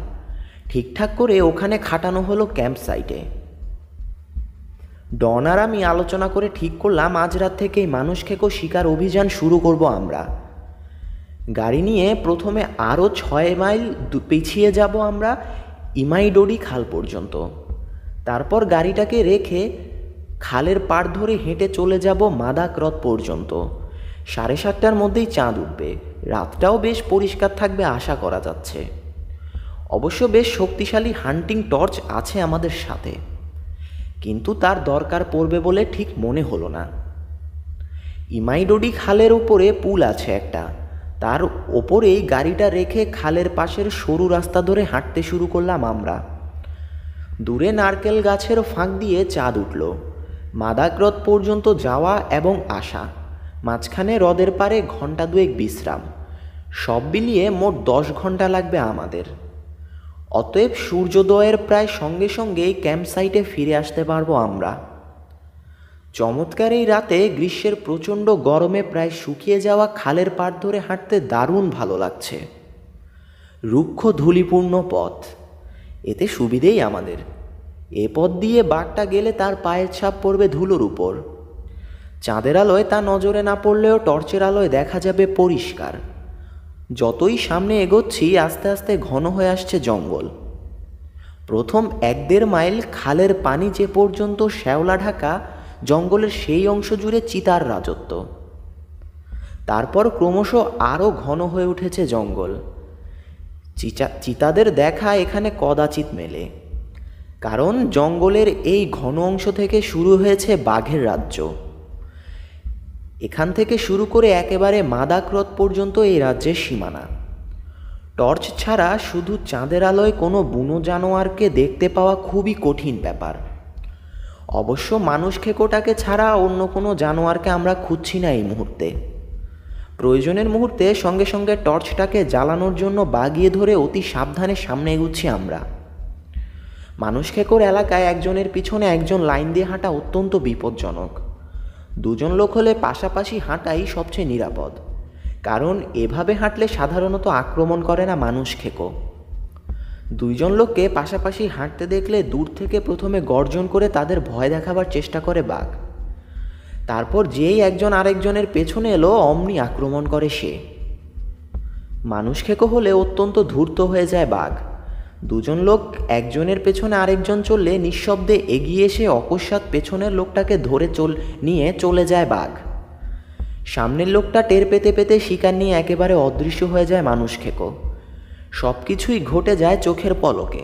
ঠিকঠাক করে ওখানে খাটানো হলো ক্যাম্প সাইটে। ডন আর আমি আলোচনা করে ঠিক করলাম আজ রাত থেকেই মানুষ খেকো শিকার অভিযান শুরু করব আমরা। গাড়ি নিয়ে প্রথমে আরও 6 মাইল পিছিয়ে যাব আমরা ইমাইডোডি খাল পর্যন্ত। তারপর গাড়িটাকে রেখে খালের পাড় ধরে হেঁটে চলে যাব মাদাক হ্রদ পর্যন্ত। 7:30টার মধ্যেই চাঁদ উঠবে, রাতটাও বেশ পরিষ্কার থাকবে আশা করা যাচ্ছে। অবশ্য বেশ শক্তিশালী হান্টিং টর্চ আছে আমাদের সাথে, কিন্তু তার দরকার পড়বে বলে ঠিক মনে হলো না। ইমাইডোডি খালের উপরে পুল আছে একটা, তার ওপরেই গাড়িটা রেখে খালের পাশের সরু রাস্তা ধরে হাঁটতে শুরু করলাম আমরা। দূরে নারকেল গাছের ফাঁক দিয়ে চাঁদ উঠল। মাদাক হ্রদ পর্যন্ত যাওয়া এবং আসা, মাঝখানে হ্রদের পাড়ে 2 ঘন্টা বিশ্রাম, সব মিলিয়ে মোট 10 ঘন্টা লাগবে আমাদের। অতএব সূর্যোদয়ের প্রায় সঙ্গে সঙ্গেই ক্যাম্প সাইটে ফিরে আসতে পারবো আমরা। চমৎকার এই রাতে গ্রীষ্মের প্রচণ্ড গরমে প্রায় শুকিয়ে যাওয়া খালের পাড় ধরে হাঁটতে দারুণ ভালো লাগছে। রুক্ষ ধূলিপূর্ণ পথ, এতে সুবিধেই আমাদের। এ পথ দিয়ে বাঘটা গেলে তার পায়ের ছাপ পড়বে ধুলোর উপর। চাঁদের আলোয় তা নজরে না পড়লেও টর্চের আলোয় দেখা যাবে পরিষ্কার। যতই সামনে এগোচ্ছি আস্তে আস্তে ঘন হয়ে আসছে জঙ্গল। প্রথম 1-1.5 মাইল খালের পানি যে পর্যন্ত শ্যাওলা ঢাকা, জঙ্গলের সেই অংশ জুড়ে চিতার রাজত্ব। তারপর ক্রমশ আরও ঘন হয়ে উঠেছে জঙ্গল। চিতাদের দেখা এখানে কদাচিৎ মেলে, কারণ জঙ্গলের এই ঘন অংশ থেকে শুরু হয়েছে বাঘের রাজ্য। এখান থেকে শুরু করে একেবারে মাদাক্রত পর্যন্ত এই রাজ্যের সীমানা। টর্চ ছাড়া শুধু চাঁদের আলোয় কোনো বুনো জানোয়ারকে দেখতে পাওয়া খুবই কঠিন ব্যাপার। অবশ্য মানুষ খেকোটাকে ছাড়া অন্য কোনো জানোয়ারকে আমরা খুঁজছি না এই মুহূর্তে। প্রয়োজনের মুহূর্তে সঙ্গে সঙ্গে টর্চটাকে জ্বালানোর জন্য বাগিয়ে ধরে অতি সাবধানে সামনে এগুচ্ছি আমরা। মানুষ খেকোর এলাকায় একজনের পিছনে একজন লাইন দিয়ে হাঁটা অত্যন্ত বিপজ্জনক। দুজন লোক হলে পাশাপাশি হাঁটাই সবচেয়ে নিরাপদ, কারণ এভাবে হাঁটলে সাধারণত আক্রমণ করে না মানুষ খেকো। দুইজন লোককে পাশাপাশি হাঁটতে দেখলে দূর থেকে প্রথমে গর্জন করে তাদের ভয় দেখাবার চেষ্টা করে বাঘ। তারপর যেই একজন আরেকজনের পেছনে এলো অমনি আক্রমণ করে সে। মানুষ খেকো হলে অত্যন্ত ধূর্ত হয়ে যায় বাঘ। দুজন লোক একজনের পেছনে আরেকজন চললে নিঃশব্দে এগিয়ে এসে অকস্মাৎ পেছনের লোকটাকে ধরে নিয়ে চলে যায় বাঘ। সামনের লোকটা টের পেতে পেতে শিকার নিয়ে একেবারে অদৃশ্য হয়ে যায় মানুষ খেকো। সব কিছুই ঘটে যায় চোখের পলকে।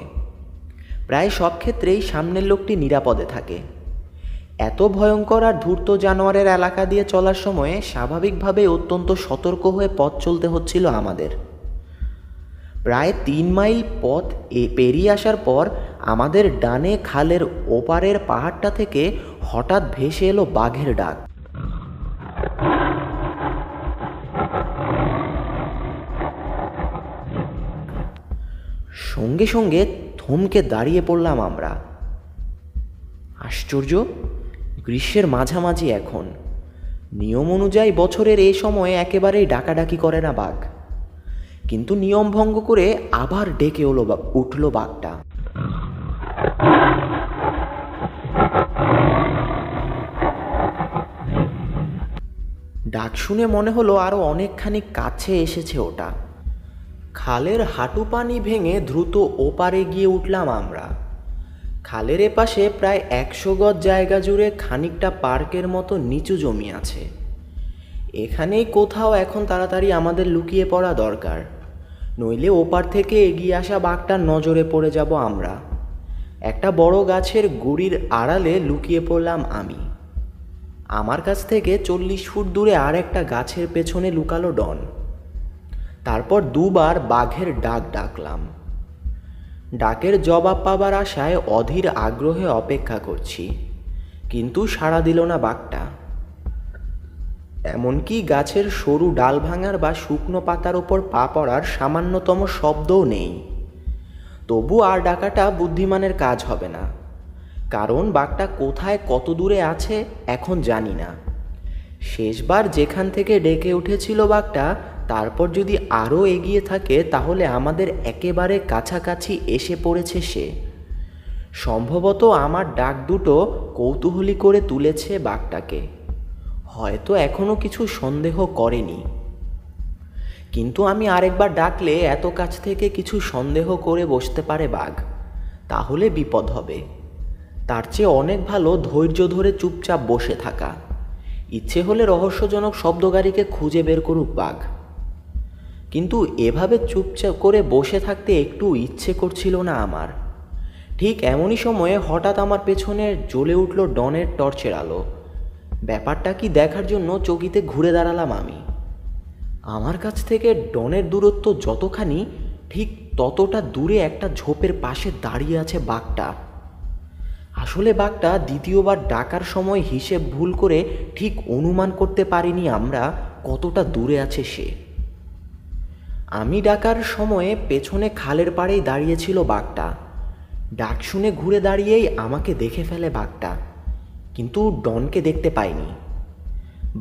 প্রায় সব ক্ষেত্রেই সামনের লোকটি নিরাপদে থাকে। এত ভয়ঙ্কর আর ধূর্ত জানোয়ারের এলাকা দিয়ে চলার সময়ে স্বাভাবিকভাবে অত্যন্ত সতর্ক হয়ে পথ চলতে হচ্ছিল আমাদের। প্রায় 3 মাইল পথ পেরিয়ে আসার পর আমাদের ডানে খালের ওপারের পাহাড়টা থেকে হঠাৎ ভেসে এলো বাঘের ডাক। সঙ্গে সঙ্গে থমকে দাঁড়িয়ে পড়লাম আমরা। আশ্চর্য, গ্রীষ্মের মাঝামাঝি এখন। নিয়ম অনুযায়ী বছরের এই সময়ে একেবারেই ডাকাডাকি করে না বাঘ, কিন্তু নিয়ম ভঙ্গ করে আবার ডেকে উঠল বাঘটা। ডাক শুনে মনে হলো আরো অনেকখানি কাছে এসেছে ওটা। খালের হাঁটু পানি ভেঙে দ্রুত ওপারে গিয়ে উঠলাম আমরা। খালের এপাশে প্রায় 100 গজ জায়গা জুড়ে খানিকটা পার্কের মতো নিচু জমি আছে। এখানেই কোথাও এখন তাড়াতাড়ি আমাদের লুকিয়ে পড়া দরকার, নইলে ওপার থেকে এগিয়ে আসা বাঘটার নজরে পড়ে যাব আমরা। একটা বড় গাছের গুড়ির আড়ালে লুকিয়ে পড়লাম আমি। আমার কাছ থেকে 40 ফুট দূরে আর একটা গাছের পেছনে লুকালো ডন। তারপর 2 বার বাঘের ডাক ডাকলাম। ডাকের জবাব পাবার আশায় অধীর আগ্রহে অপেক্ষা করছি, কিন্তু সাড়া দিল না বাঘটা। এমনকি গাছের সরু ডাল ভাঙার বা শুকনো পাতার ওপর পা পড়ার সামান্যতম শব্দও নেই। তবু আর ডাকাটা বুদ্ধিমানের কাজ হবে না, কারণ বাঘটা কোথায় কত দূরে আছে এখন জানি না। শেষবার যেখান থেকে ডেকে উঠেছিল বাঘটা, তারপর যদি আরও এগিয়ে থাকে তাহলে আমাদের একেবারে কাছাকাছি এসে পড়েছে সে। সম্ভবত আমার ডাক দুটো কৌতূহলী করে তুলেছে বাঘটাকে, হয়তো এখনও কিছু সন্দেহ করেনি। কিন্তু আমি আরেকবার ডাকলে এত কাছ থেকে কিছু সন্দেহ করে বসতে পারে বাঘ, তাহলে বিপদ হবে। তার চেয়ে অনেক ভালো ধৈর্য ধরে চুপচাপ বসে থাকা। ইচ্ছে হলে রহস্যজনক শব্দগাড়িকে খুঁজে বের করুক বাঘ। কিন্তু এভাবে চুপচাপ করে বসে থাকতে একটু ইচ্ছে করছিল না আমার। ঠিক এমনই সময়ে হঠাৎ আমার পেছনে জ্বলে উঠল ডনের টর্চের আলো। ব্যাপারটা কি দেখার জন্য চকিতে ঘুরে দাঁড়ালাম আমি। আমার কাছ থেকে ডনের দূরত্ব যতখানি, ঠিক ততটা দূরে একটা ঝোপের পাশে দাঁড়িয়ে আছে বাঘটা। আসলে বাঘটা দ্বিতীয়বার ডাকার সময় হিসেব ভুল করে ঠিক অনুমান করতে পারিনি আমরা কতটা দূরে আছে সে। আমি ডাকার সময়ে পেছনে খালের পাড়েই দাঁড়িয়েছিল বাঘটা। ডাক শুনে ঘুরে দাঁড়িয়েই আমাকে দেখে ফেলে বাঘটা, কিন্তু ডনকে দেখতে পাইনি।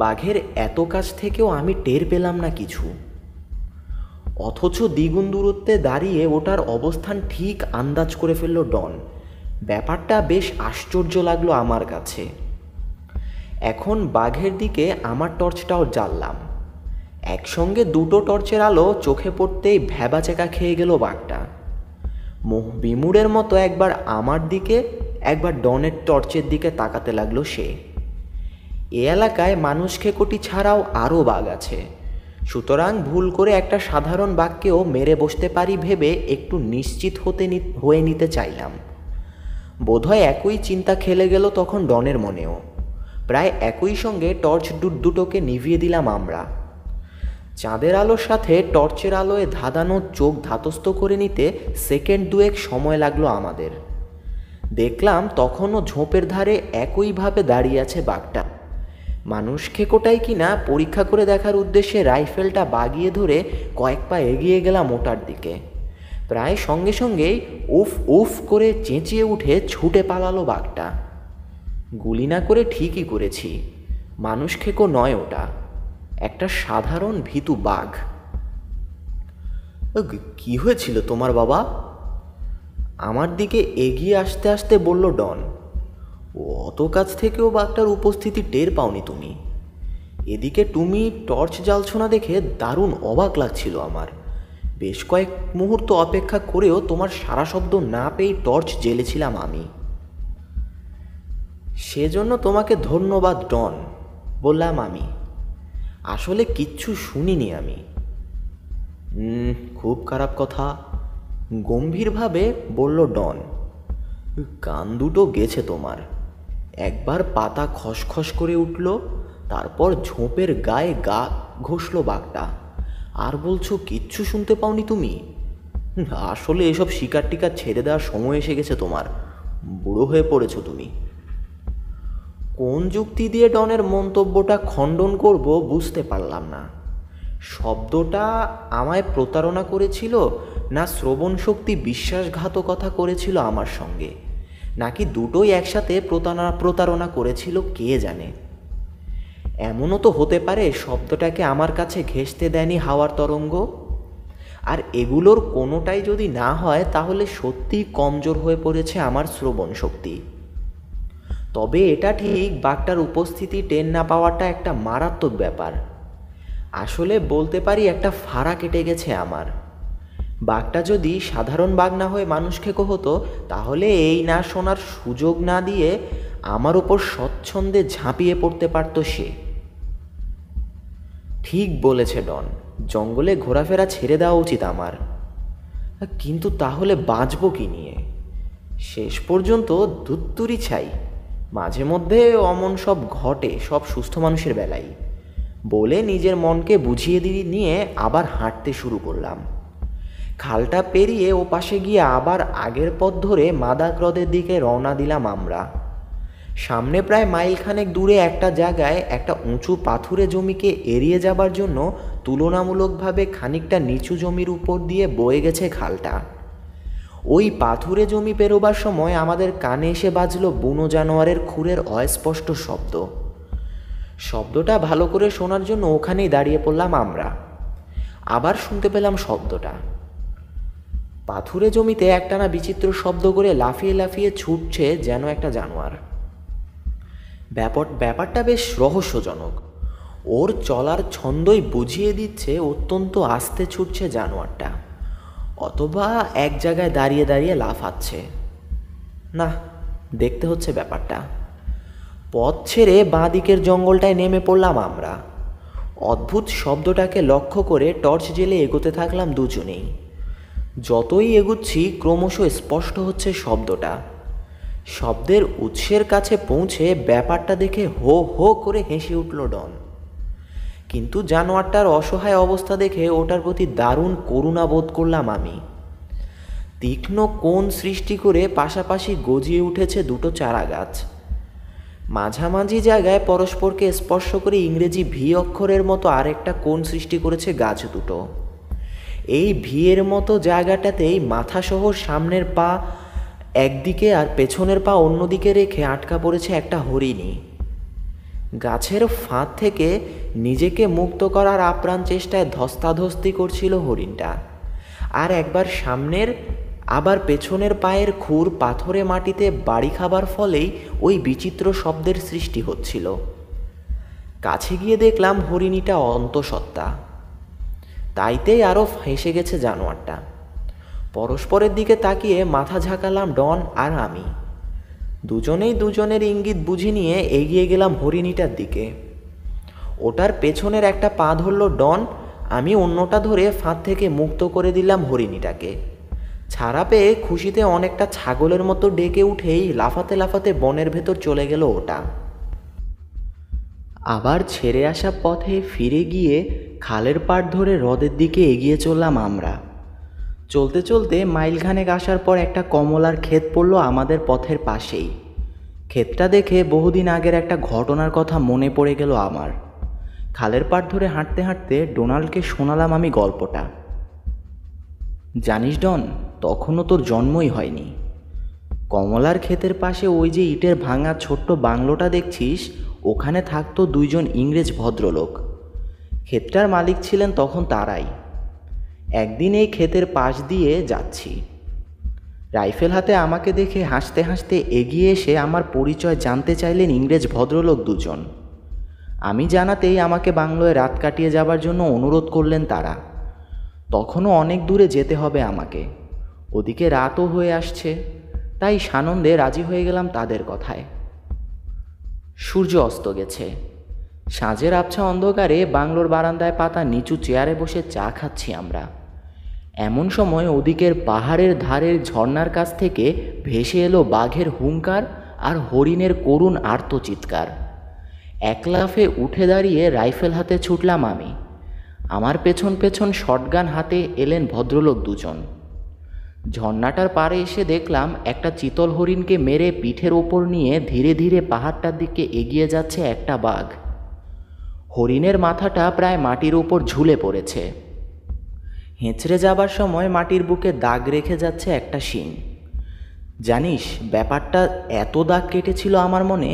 বাঘের এত কাছ থেকেও আমি টের পেলাম না কিছু, অথচ দ্বিগুণ দূরত্বে দাঁড়িয়ে ওটার অবস্থান ঠিক আন্দাজ করে ফেলল ডন। ব্যাপারটা বেশ আশ্চর্য লাগলো আমার কাছে। এখন বাঘের দিকে আমার টর্চটাও জ্বাললাম। একসঙ্গে দুটো টর্চের আলো চোখে পড়তেই ভ্যাবাচেকা খেয়ে গেল বাঘটা। বিমুড়ের মতো একবার আমার দিকে একবার ডনের টর্চের দিকে তাকাতে লাগলো সে। এ এলাকায় মানুষ খেকোটি ছাড়াও আরও বাঘ আছে, সুতরাং ভুল করে একটা সাধারণ বাঘকেও মেরে বসতে পারি ভেবে একটু নিশ্চিত হয়ে নিতে চাইলাম। বোধহয় একই চিন্তা খেলে গেল তখন ডনের মনেও। প্রায় একই সঙ্গে টর্চ দুটোকে নিভিয়ে দিলাম আমরা। চাঁদের আলোর সাথে টর্চের আলোয় ধাঁধানো চোখ ধাতস্থ করে নিতে সেকেন্ড দুয়েক সময় লাগলো আমাদের। দেখলাম তখনও ঝোপের ধারে একইভাবে দাঁড়িয়ে আছে বাঘটা। মানুষ খেকোটাই কিনা পরীক্ষা করে দেখার উদ্দেশ্যে রাইফেলটা বাগিয়ে ধরে কয়েক পা এগিয়ে গেলাম ওটার দিকে। প্রায় সঙ্গে সঙ্গেই উফ উফ করে চেঁচিয়ে উঠে ছুটে পালালো বাঘটা। গুলি না করে ঠিকই করেছি, মানুষ খেকো নয় ওটা, একটা সাধারণ ভীতু বাঘ। কি হয়েছিল তোমার বাবা? আমার দিকে এগিয়ে আসতে আসতে বলল ডন। অত কাছ থেকেও বাঘটার উপস্থিতি টের পাওনি তুমি? এদিকে তুমি টর্চ জ্বালছো না দেখে দারুণ অবাক লাগছিল আমার। বেশ কয়েক মুহূর্ত অপেক্ষা করেও তোমার সারা শব্দ না পেয়ে টর্চ জ্বেলেছিলাম আমি। সেজন্য তোমাকে ধন্যবাদ ডন, বললাম আমি। আসলে কিচ্ছু শুনিনি আমি। খুব খারাপ কথা, গম্ভীরভাবে বলল ডন। কান দুটো গেছে তোমার। একবার পাতা খসখস করে উঠল, তারপর ঝোপের গায়ে গা ঘষল বাঘটা, আর বলছো কিচ্ছু শুনতে পাওনি তুমি? আসলে এসব শিকার টিকার ছেড়ে দেওয়ার সময় এসে গেছে তোমার, বুড়ো হয়ে পড়েছো তুমি। কোন যুক্তি দিয়ে ডনের মন্তব্যটা খণ্ডন করব বুঝতে পারলাম না। শব্দটা আমায় প্রতারণা করেছিল, না শ্রবণ শক্তি বিশ্বাসঘাতকতা করেছিল আমার সঙ্গে, নাকি দুটোই একসাথে প্রতারণা করেছিল কে জানে। এমনও তো হতে পারে শব্দটাকে আমার কাছে ঘেঁষতে দেয়নি হাওয়ার তরঙ্গ। আর এগুলোর কোনোটাই যদি না হয় তাহলে সত্যিই কমজোর হয়ে পড়েছে আমার শ্রবণ শক্তি। তবে এটা ঠিক, বাঘটার উপস্থিতি টের না পাওয়াটা একটা মারাত্মক ব্যাপার। আসলে বলতে পারি একটা ফাড়া কেটে গেছে আমার। বাঘটা যদি সাধারণ বাঘ না হয়ে মানুষ খেকো হতো তাহলে এই না শোনার সুযোগ না দিয়ে আমার ওপর স্বচ্ছন্দে ঝাঁপিয়ে পড়তে পারত সে। ঠিক বলেছে ডন, জঙ্গলে ঘোরাফেরা ছেড়ে দেওয়া উচিত আমার। কিন্তু তাহলে বাঁচব কি নিয়ে? শেষ পর্যন্ত ধুত্তুরি ছাই। মাঝে মধ্যে অমন সব ঘটে, সব সুস্থ মানুষের বেলায়, বলে নিজের মনকে বুঝিয়ে নিয়ে আবার হাঁটতে শুরু করলাম। খালটা পেরিয়ে ও পাশে গিয়ে আবার আগের পথ ধরে মাদা হ্রদের দিকে রওনা দিলাম আমরা। সামনে প্রায় মাইলখানেক দূরে একটা জায়গায় একটা উঁচু পাথুরে জমিকে এড়িয়ে যাবার জন্য তুলনামূলকভাবে খানিকটা নিচু জমির উপর দিয়ে বয়ে গেছে খালটা। ওই পাথুরে জমি পেরোবার সময় আমাদের কানে এসে বাজল বুনো জানোয়ারের খুরের অস্পষ্ট শব্দ। শব্দটা ভালো করে শোনার জন্য ওখানেই দাঁড়িয়ে পড়লাম আমরা। আবার শুনতে পেলাম শব্দটা। পাথুরে জমিতে একটানা বিচিত্র শব্দ করে লাফিয়ে লাফিয়ে ছুটছে যেন একটা জানোয়ার। ব্যাপারটা বেশ রহস্যজনক। ওর চলার ছন্দই বুঝিয়ে দিচ্ছে অত্যন্ত আস্তে ছুটছে জানোয়ারটা, অথবা এক জায়গায় দাঁড়িয়ে দাঁড়িয়ে লাফাচ্ছে। না, দেখতে হচ্ছে ব্যাপারটা। পথ ছেড়ে বাঁ দিকের জঙ্গলটায় নেমে পড়লাম আমরা। অদ্ভুত শব্দটাকে লক্ষ্য করে টর্চ জ্বেলে এগোতে থাকলাম দুজনেই। যতই এগুচ্ছি ক্রমশ স্পষ্ট হচ্ছে শব্দটা। শব্দের উৎসের কাছে পৌঁছে ব্যাপারটা দেখে হো হো করে হেসে উঠল ডন। কিন্তু জানোয়ারটার অসহায় অবস্থা দেখে ওটার প্রতি দারুণ করুণা বোধ করলাম আমি। তীক্ষ্ণ কোণ সৃষ্টি করে পাশাপাশি গজিয়ে উঠেছে দুটো চারা গাছ। মাঝামাঝি জায়গায় পরস্পরকে স্পর্শ করে ইংরেজি ভি অক্ষরের মতো আরেকটা কোণ সৃষ্টি করেছে গাছ দুটো। এই ভিয়ের মতো জায়গাটাতেই মাথাসহ সামনের পা একদিকে আর পেছনের পা অন্যদিকে রেখে আটকা পড়েছে একটা হরিণী। গাছের ফাঁদ থেকে নিজেকে মুক্ত করার আপ্রাণ চেষ্টায় ধস্তাধস্তি করছিল হরিণটা। আর একবার সামনের আবার পেছনের পায়ের খুর পাথরে মাটিতে বাড়ি খাবার ফলেই ওই বিচিত্র শব্দের সৃষ্টি হচ্ছিল। কাছে গিয়ে দেখলাম হরিণীটা অন্তঃসত্ত্বা, তাইতেই আরও হেসে গেছে জানোয়ারটা। পরস্পরের দিকে তাকিয়ে মাথা ঝাঁকালাম ডন আর আমি। দুজনেই দুজনের ইঙ্গিত বুঝে নিয়ে এগিয়ে গেলাম হরিণীটার দিকে। ওটার পেছনের একটা পা ধরল ডন, আমি অন্যটা ধরে ফাঁদ থেকে মুক্ত করে দিলাম হরিণীটাকে। ছাড়া পেয়ে খুশিতে অনেকটা ছাগলের মতো ডেকে উঠেই লাফাতে লাফাতে বনের ভেতর চলে গেল ওটা। আবার ছেড়ে আসা পথে ফিরে গিয়ে খালের পাড় ধরে হ্রদের দিকে এগিয়ে চললাম আমরা। চলতে চলতে মাইলখানেক আসার পর একটা কমলার ক্ষেত পড়ল আমাদের পথের পাশেই। ক্ষেতটা দেখে বহুদিন আগের একটা ঘটনার কথা মনে পড়ে গেল আমার। খালের পাড় ধরে হাঁটতে হাঁটতে ডোনাল্ডকে শোনালাম আমি গল্পটা। জানিস ডন, তখনও তোর জন্মই হয়নি। কমলার ক্ষেতের পাশে ওই যে ইটের ভাঙা ছোট্ট বাংলোটা দেখছিস, ওখানে থাকতো দুইজন ইংরেজ ভদ্রলোক। ক্ষেতটার মালিক ছিলেন তখন তারাই। একদিন এই ক্ষেতের পাশ দিয়ে যাচ্ছি, রাইফেল হাতে আমাকে দেখে হাসতে হাসতে এগিয়ে এসে আমার পরিচয় জানতে চাইলেন ইংরেজ ভদ্রলোক দুজন। আমি জানাতেই আমাকে বাংলোয় রাত কাটিয়ে যাবার জন্য অনুরোধ করলেন তারা। তখনও অনেক দূরে যেতে হবে আমাকে, ওদিকে রাতও হয়ে আসছে, তাই সানন্দে রাজি হয়ে গেলাম তাদের কথায়। সূর্য অস্ত গেছে। সাঁঝের আবছা অন্ধকারে বাংলোর বারান্দায় পাতা নিচু চেয়ারে বসে চা খাচ্ছি আমরা। এমন সময় ওদিকের পাহাড়ের ধারের ঝর্ণার কাছ থেকে ভেসে এলো বাঘের হুঙ্কার আর হরিণের করুণ আর্তচিৎকার। এক লাফে উঠে দাঁড়িয়ে রাইফেল হাতে ছুটলাম আমি। আমার পেছন পেছন শটগান হাতে এলেন ভদ্রলোক দুজন। ঝর্ণাটার পাড়ে এসে দেখলাম একটা চিতল হরিণকে মেরে পিঠের ওপর নিয়ে ধীরে ধীরে পাহাড়টার দিকে এগিয়ে যাচ্ছে একটা বাঘ। হরিণের মাথাটা প্রায় মাটির উপর ঝুলে পড়েছে। হেঁচড়ে যাবার সময় মাটির বুকে দাগ রেখে যাচ্ছে একটা শিং। জানিস, ব্যাপারটা এত দাগ কেটেছিল আমার মনে,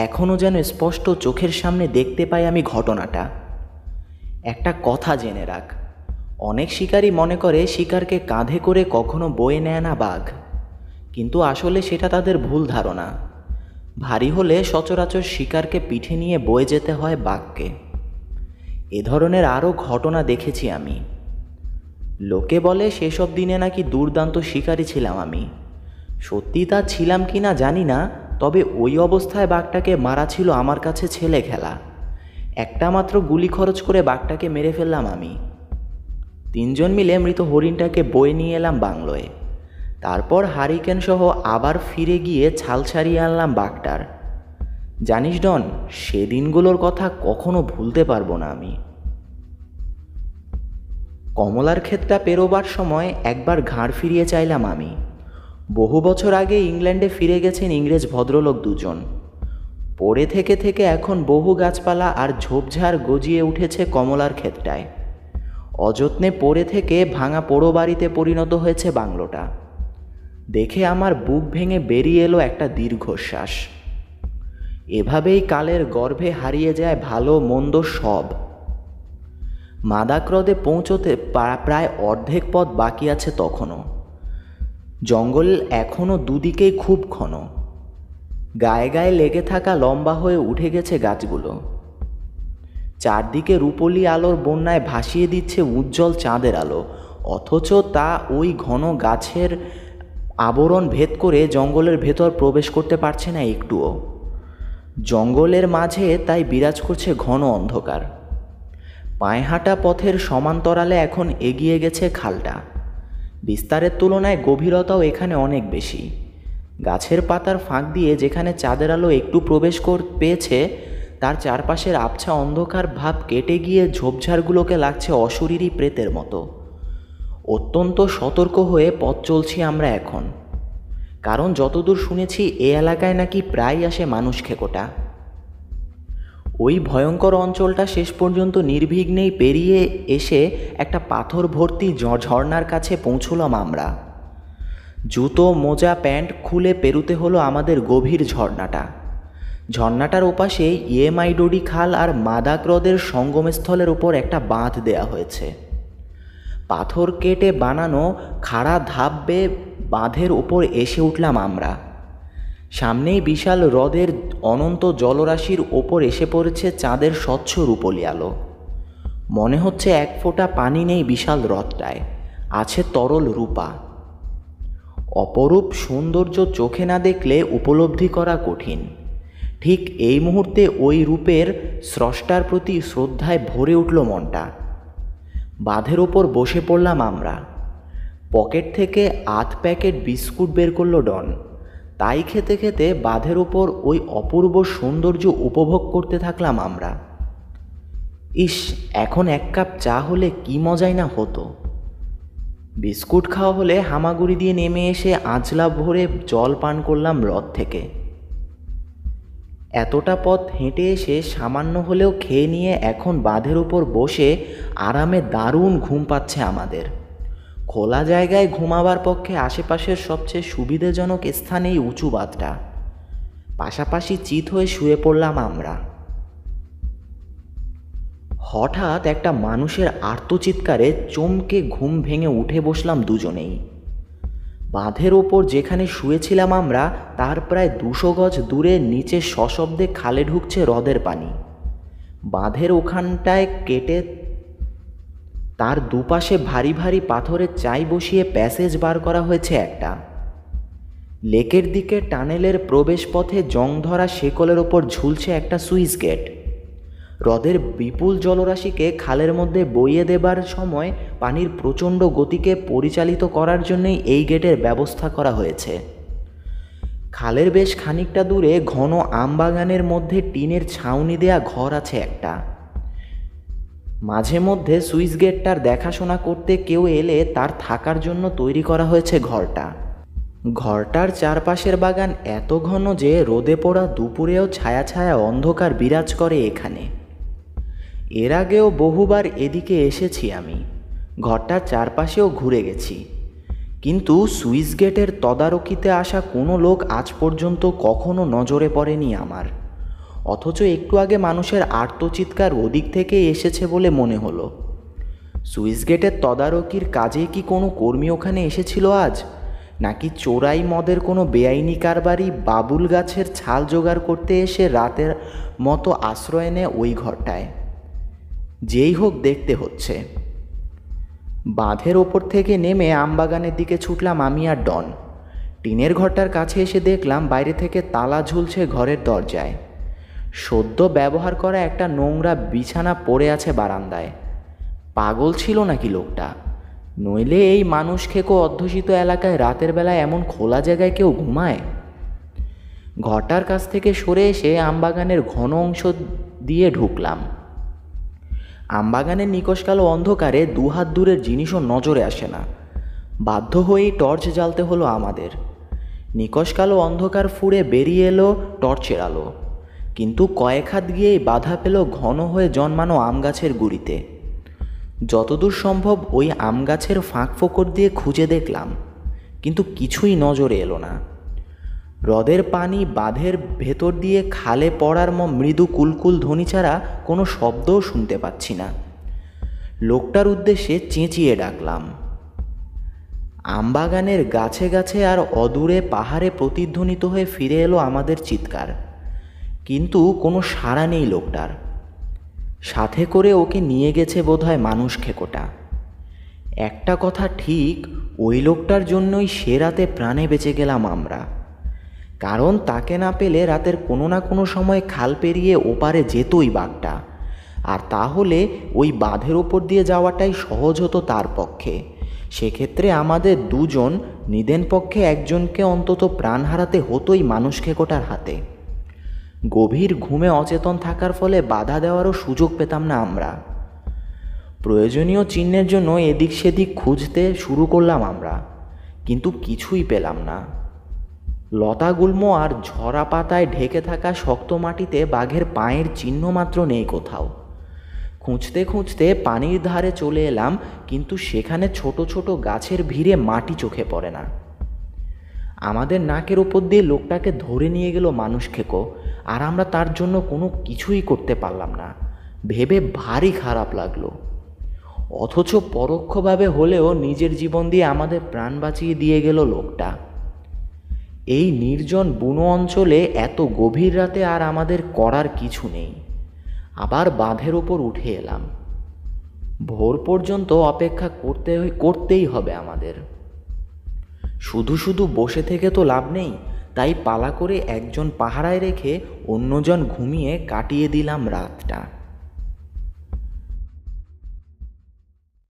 এখনও যেন স্পষ্ট চোখের সামনে দেখতে পাই আমি ঘটনাটা। একটা কথা জেনে রাখ, অনেক শিকারী মনে করে শিকারকে কাঁধে করে কখনো বয়ে নেয় না বাঘ, কিন্তু আসলে সেটা তাদের ভুল ধারণা। ভারী হলে সচরাচর শিকারকে পিঠে নিয়ে বয়ে যেতে হয় বাঘকে। এ ধরনের আরও ঘটনা দেখেছি আমি। লোকে বলে সেসব দিনে নাকি দুর্দান্ত শিকারী ছিলাম আমি। সত্যি তা ছিলাম কি না জানি না, তবে ওই অবস্থায় বাঘটাকে মারা ছিল আমার কাছে ছেলে খেলা। একটা মাত্র গুলি খরচ করে বাঘটাকে মেরে ফেললাম আমি। তিনজন মিলে মৃত হরিণটাকে বয়ে নিয়ে এলাম বাংলোয়। তারপর হারিকেন সহ আবার ফিরে গিয়ে ছাল ছাড়িয়ে আনলাম বাঘটার। জানিস ডন, সেদিনগুলোর কথা কখনো ভুলতে পারবো না আমি। কমলার ক্ষেতটা পেরোবার সময় একবার ঘাড় ফিরিয়ে চাইলাম আমি। বহু বছর আগে ইংল্যান্ডে ফিরে গেছেন ইংরেজ ভদ্রলোক দুজন। পড়ে থেকে থেকে এখন বহু গাছপালা আর ঝোপঝাড় গজিয়ে উঠেছে কমলার ক্ষেতটায়। অযত্নে পড়ে থেকে ভাঙা পোড়ো বাড়িতে পরিণত হয়েছে বাংলোটা। দেখে আমার বুক ভেঙে বেরিয়ে এলো একটা দীর্ঘশ্বাস। এভাবেই কালের গর্ভে হারিয়ে যায় ভালো মন্দ সব। মাদাক হ্রদে পৌঁছতে প্রায় অর্ধেক পথ বাকি আছে তখনও। জঙ্গল এখনও দুদিকেই খুব ঘন। গায়ে গায়ে লেগে থাকা লম্বা হয়ে উঠে গেছে গাছগুলো। চারদিকে রূপলি আলোর বন্যায় ভাসিয়ে দিচ্ছে উজ্জ্বল চাঁদের আলো, অথচ তা ওই ঘন গাছের আবরণ ভেদ করে জঙ্গলের ভেতর প্রবেশ করতে পারছে না একটুও। জঙ্গলের মাঝে তাই বিরাজ করছে ঘন অন্ধকার। পায়ে হাঁটা পথের সমান্তরালে এখন এগিয়ে গেছে খালটা। বিস্তারের তুলনায় গভীরতাও এখানে অনেক বেশি। গাছের পাতার ফাঁক দিয়ে যেখানে চাঁদের আলো একটু প্রবেশ পেয়েছে, তার চারপাশের আবছা অন্ধকার ভাব কেটে গিয়ে ঝোপঝাড়গুলোকে লাগছে অশরীরী প্রেতের মতো। অত্যন্ত সতর্ক হয়ে পথ চলছি আমরা এখন, কারণ যতদূর শুনেছি এ এলাকায় নাকি প্রায় আসে মানুষ খেকোটা। ওই ভয়ঙ্কর অঞ্চলটা শেষ পর্যন্ত নির্বিঘ্নেই পেরিয়ে এসে একটা পাথর ভর্তি ঝর্ণার কাছে পৌঁছলাম আমরা। জুতো মোজা প্যান্ট খুলে পেরুতে হলো আমাদের গভীর ঝর্ণাটা। ঝর্ণাটার ওপাশে ইয়েমাইডোডি খাল আর মাদাক হ্রদের সঙ্গমস্থলের উপর একটা বাঁধ দেয়া হয়েছে। পাথর কেটে বানানো খাড়া ধাপ বেয়ে বাঁধের ওপর এসে উঠলাম আমরা। সামনেই বিশাল হ্রদের অনন্ত জলরাশির ওপর এসে পড়েছে চাঁদের স্বচ্ছ রূপলি আলো। মনে হচ্ছে এক ফোঁটা পানি নেই বিশাল হ্রদটায়, আছে তরল রূপা। অপরূপ সৌন্দর্য চোখে না দেখলে উপলব্ধি করা কঠিন। ঠিক এই মুহূর্তে ওই রূপের স্রষ্টার প্রতি শ্রদ্ধায় ভরে উঠল মনটা। বাঁধের ওপর বসে পড়লাম আমরা। পকেট থেকে আধ প্যাকেট বিস্কুট বের করলো ডন। তাই খেতে খেতে বাঁধের ওপর ওই অপূর্ব সৌন্দর্য উপভোগ করতে থাকলাম আমরা। ইস, এখন এক কাপ চা হলে কি মজাই না হতো। বিস্কুট খাওয়া হলে হামাগুড়ি দিয়ে নেমে এসে আঁচলা ভরে জল পান করলাম হ্রদ থেকে। এতটা পথ হেঁটে এসে সামান্য হলেও খেয়ে নিয়ে এখন বাঁধের উপর বসে আরামে দারুণ ঘুম পাচ্ছে আমাদের। খোলা জায়গায় ঘুমাবার পক্ষে আশেপাশের সবচেয়ে সুবিধাজনক স্থান এই উঁচু বাঁধটা। পাশাপাশি চিত হয়ে শুয়ে পড়লাম আমরা। হঠাৎ একটা মানুষের আর্তচিৎকারে চমকে ঘুম ভেঙে উঠে বসলাম দুজনেই। বাঁধের ওপর যেখানে শুয়েছিলাম আমরা তার প্রায় 200 গজ দূরে নিচে সশব্দে খালে ঢুকছে হ্রদের পানি। বাঁধের ওখানটায় কেটে তার দুপাশে ভারী ভারী পাথরের চাই বসিয়ে প্যাসেজ বার করা হয়েছে একটা। লেকের দিকে টানেলের প্রবেশপথে জং ধরা শেকলের ওপর ঝুলছে একটা সুইচ গেট। হ্রদের বিপুল জলরাশিকে খালের মধ্যে বইয়ে দেবার সময় পানির প্রচণ্ড গতিকে পরিচালিত করার জন্যই এই গেটের ব্যবস্থা করা হয়েছে। খালের বেশ খানিকটা দূরে ঘন আমবাগানের মধ্যে টিনের ছাউনি দেয়া ঘর আছে একটা। মাঝে মধ্যে সুইচ গেটটার দেখাশোনা করতে কেউ এলে তার থাকার জন্য তৈরি করা হয়েছে ঘরটা। ঘরটার চারপাশের বাগান এত ঘন যে রোদে পোড়া দুপুরেও ছায়া ছায়া অন্ধকার বিরাজ করে এখানে। এর আগেও বহুবার এদিকে এসেছি আমি, ঘরটার চারপাশেও ঘুরে গেছি, কিন্তু সুইচ গেটের তদারকিতে আসা কোনো লোক আজ পর্যন্ত কখনো নজরে পড়েনি আমার। অথচ একটু আগে মানুষের আর্তচিৎকার ওদিক থেকে এসেছে বলে মনে হলো। সুইচ গেটের তদারকির কাজে কি কোনো কর্মী ওখানে এসেছিল আজ, নাকি চোরাই মদের কোনো বেআইনি কারবারি বাবুল গাছের ছাল জোগাড় করতে এসে রাতের মতো আশ্রয় নেয় ওই ঘরটায়? যেই হোক, দেখতে হচ্ছে। বাঁধের ওপর থেকে নেমে আমবাগানের দিকে ছুটলাম আমি আর ডন। টিনের ঘরটার কাছে এসে দেখলাম বাইরে থেকে তালা ঝুলছে ঘরের দরজায়। সদ্য ব্যবহার করা একটা নোংরা বিছানা পড়ে আছে বারান্দায়। পাগল ছিল নাকি লোকটা? নইলে এই মানুষ খেকো অধ্যুষিত এলাকায় রাতের বেলায় এমন খোলা জায়গায় কেউ ঘুমায়? ঘরটার কাছ থেকে সরে এসে আমবাগানের ঘন অংশ দিয়ে ঢুকলাম। আমবাগানের নিকশকালো অন্ধকারে দুহাত দূরের জিনিসও নজরে আসে না। বাধ্য হয়েই টর্চ জ্বালতে হলো আমাদের। নিকশকালো অন্ধকার ফুঁড়ে বেরিয়ে এলো টর্চের আলো, কিন্তু কয়েক হাত গিয়েই বাধা পেল ঘন হয়ে জন্মানো আম গাছের গুড়িতে। যতদূর সম্ভব ওই আম গাছের ফাঁক ফোকর দিয়ে খুঁজে দেখলাম, কিন্তু কিছুই নজরে এলো না। হ্রদের পানি বাঁধের ভেতর দিয়ে খালে পড়ার মৃদু কুলকুল ধ্বনি ছাড়া কোনো শব্দও শুনতে পাচ্ছি না। লোকটার উদ্দেশ্যে চেঁচিয়ে ডাকলাম। আমবাগানের গাছে গাছে আর অদূরে পাহাড়ে প্রতিধ্বনিত হয়ে ফিরে এলো আমাদের চিৎকার, কিন্তু কোনো সাড়া নেই লোকটার। সাথে করে ওকে নিয়ে গেছে বোধহয় মানুষ খেকোটা। একটা কথা ঠিক, ওই লোকটার জন্যই সে রাতে প্রাণে বেঁচে গেলাম আমরা। কারণ তাকে না পেলে রাতের কোনো না কোনো সময় খাল পেরিয়ে ওপারে যেতই বাঘটা, আর তাহলে ওই বাঁধের ওপর দিয়ে যাওয়াটাই সহজ হতো তার পক্ষে। সেক্ষেত্রে আমাদের দুজন নিদেন পক্ষে একজনকে অন্তত প্রাণ হারাতে হতোই মানুষ খেকোটার হাতে। গভীর ঘুমে অচেতন থাকার ফলে বাধা দেওয়ারও সুযোগ পেতাম না আমরা। প্রয়োজনীয় চিহ্নের জন্য এদিক সেদিক খুঁজতে শুরু করলাম আমরা, কিন্তু কিছুই পেলাম না। লতাগুল্ম আর ঝরা পাতায় ঢেকে থাকা শক্ত মাটিতে বাঘের পায়ের চিহ্ন মাত্র নেই কোথাও। খুঁজতে খুঁজতে পানির ধারে চলে এলাম, কিন্তু সেখানে ছোট ছোট গাছের ভিড়ে মাটি চোখে পড়ে না। আমাদের নাকের ওপর দিয়ে লোকটাকে ধরে নিয়ে গেল মানুষ খেকো, আর আমরা তার জন্য কোনো কিছুই করতে পারলাম না। ভেবে ভারী খারাপ লাগলো। অথচ পরোক্ষভাবে হলেও নিজের জীবন দিয়ে আমাদের প্রাণ বাঁচিয়ে দিয়ে গেল লোকটা। এই নির্জন বুনো অঞ্চলে এত গভীর রাতে আর আমাদের করার কিছু নেই। আবার বাঁধের ওপর উঠে এলাম। ভোর পর্যন্ত অপেক্ষা করতেই হবে আমাদের। শুধু শুধু বসে থেকে তো লাভ নেই, তাই পালা করে একজন পাহারায় রেখে অন্যজন ঘুমিয়ে কাটিয়ে দিলাম রাতটা।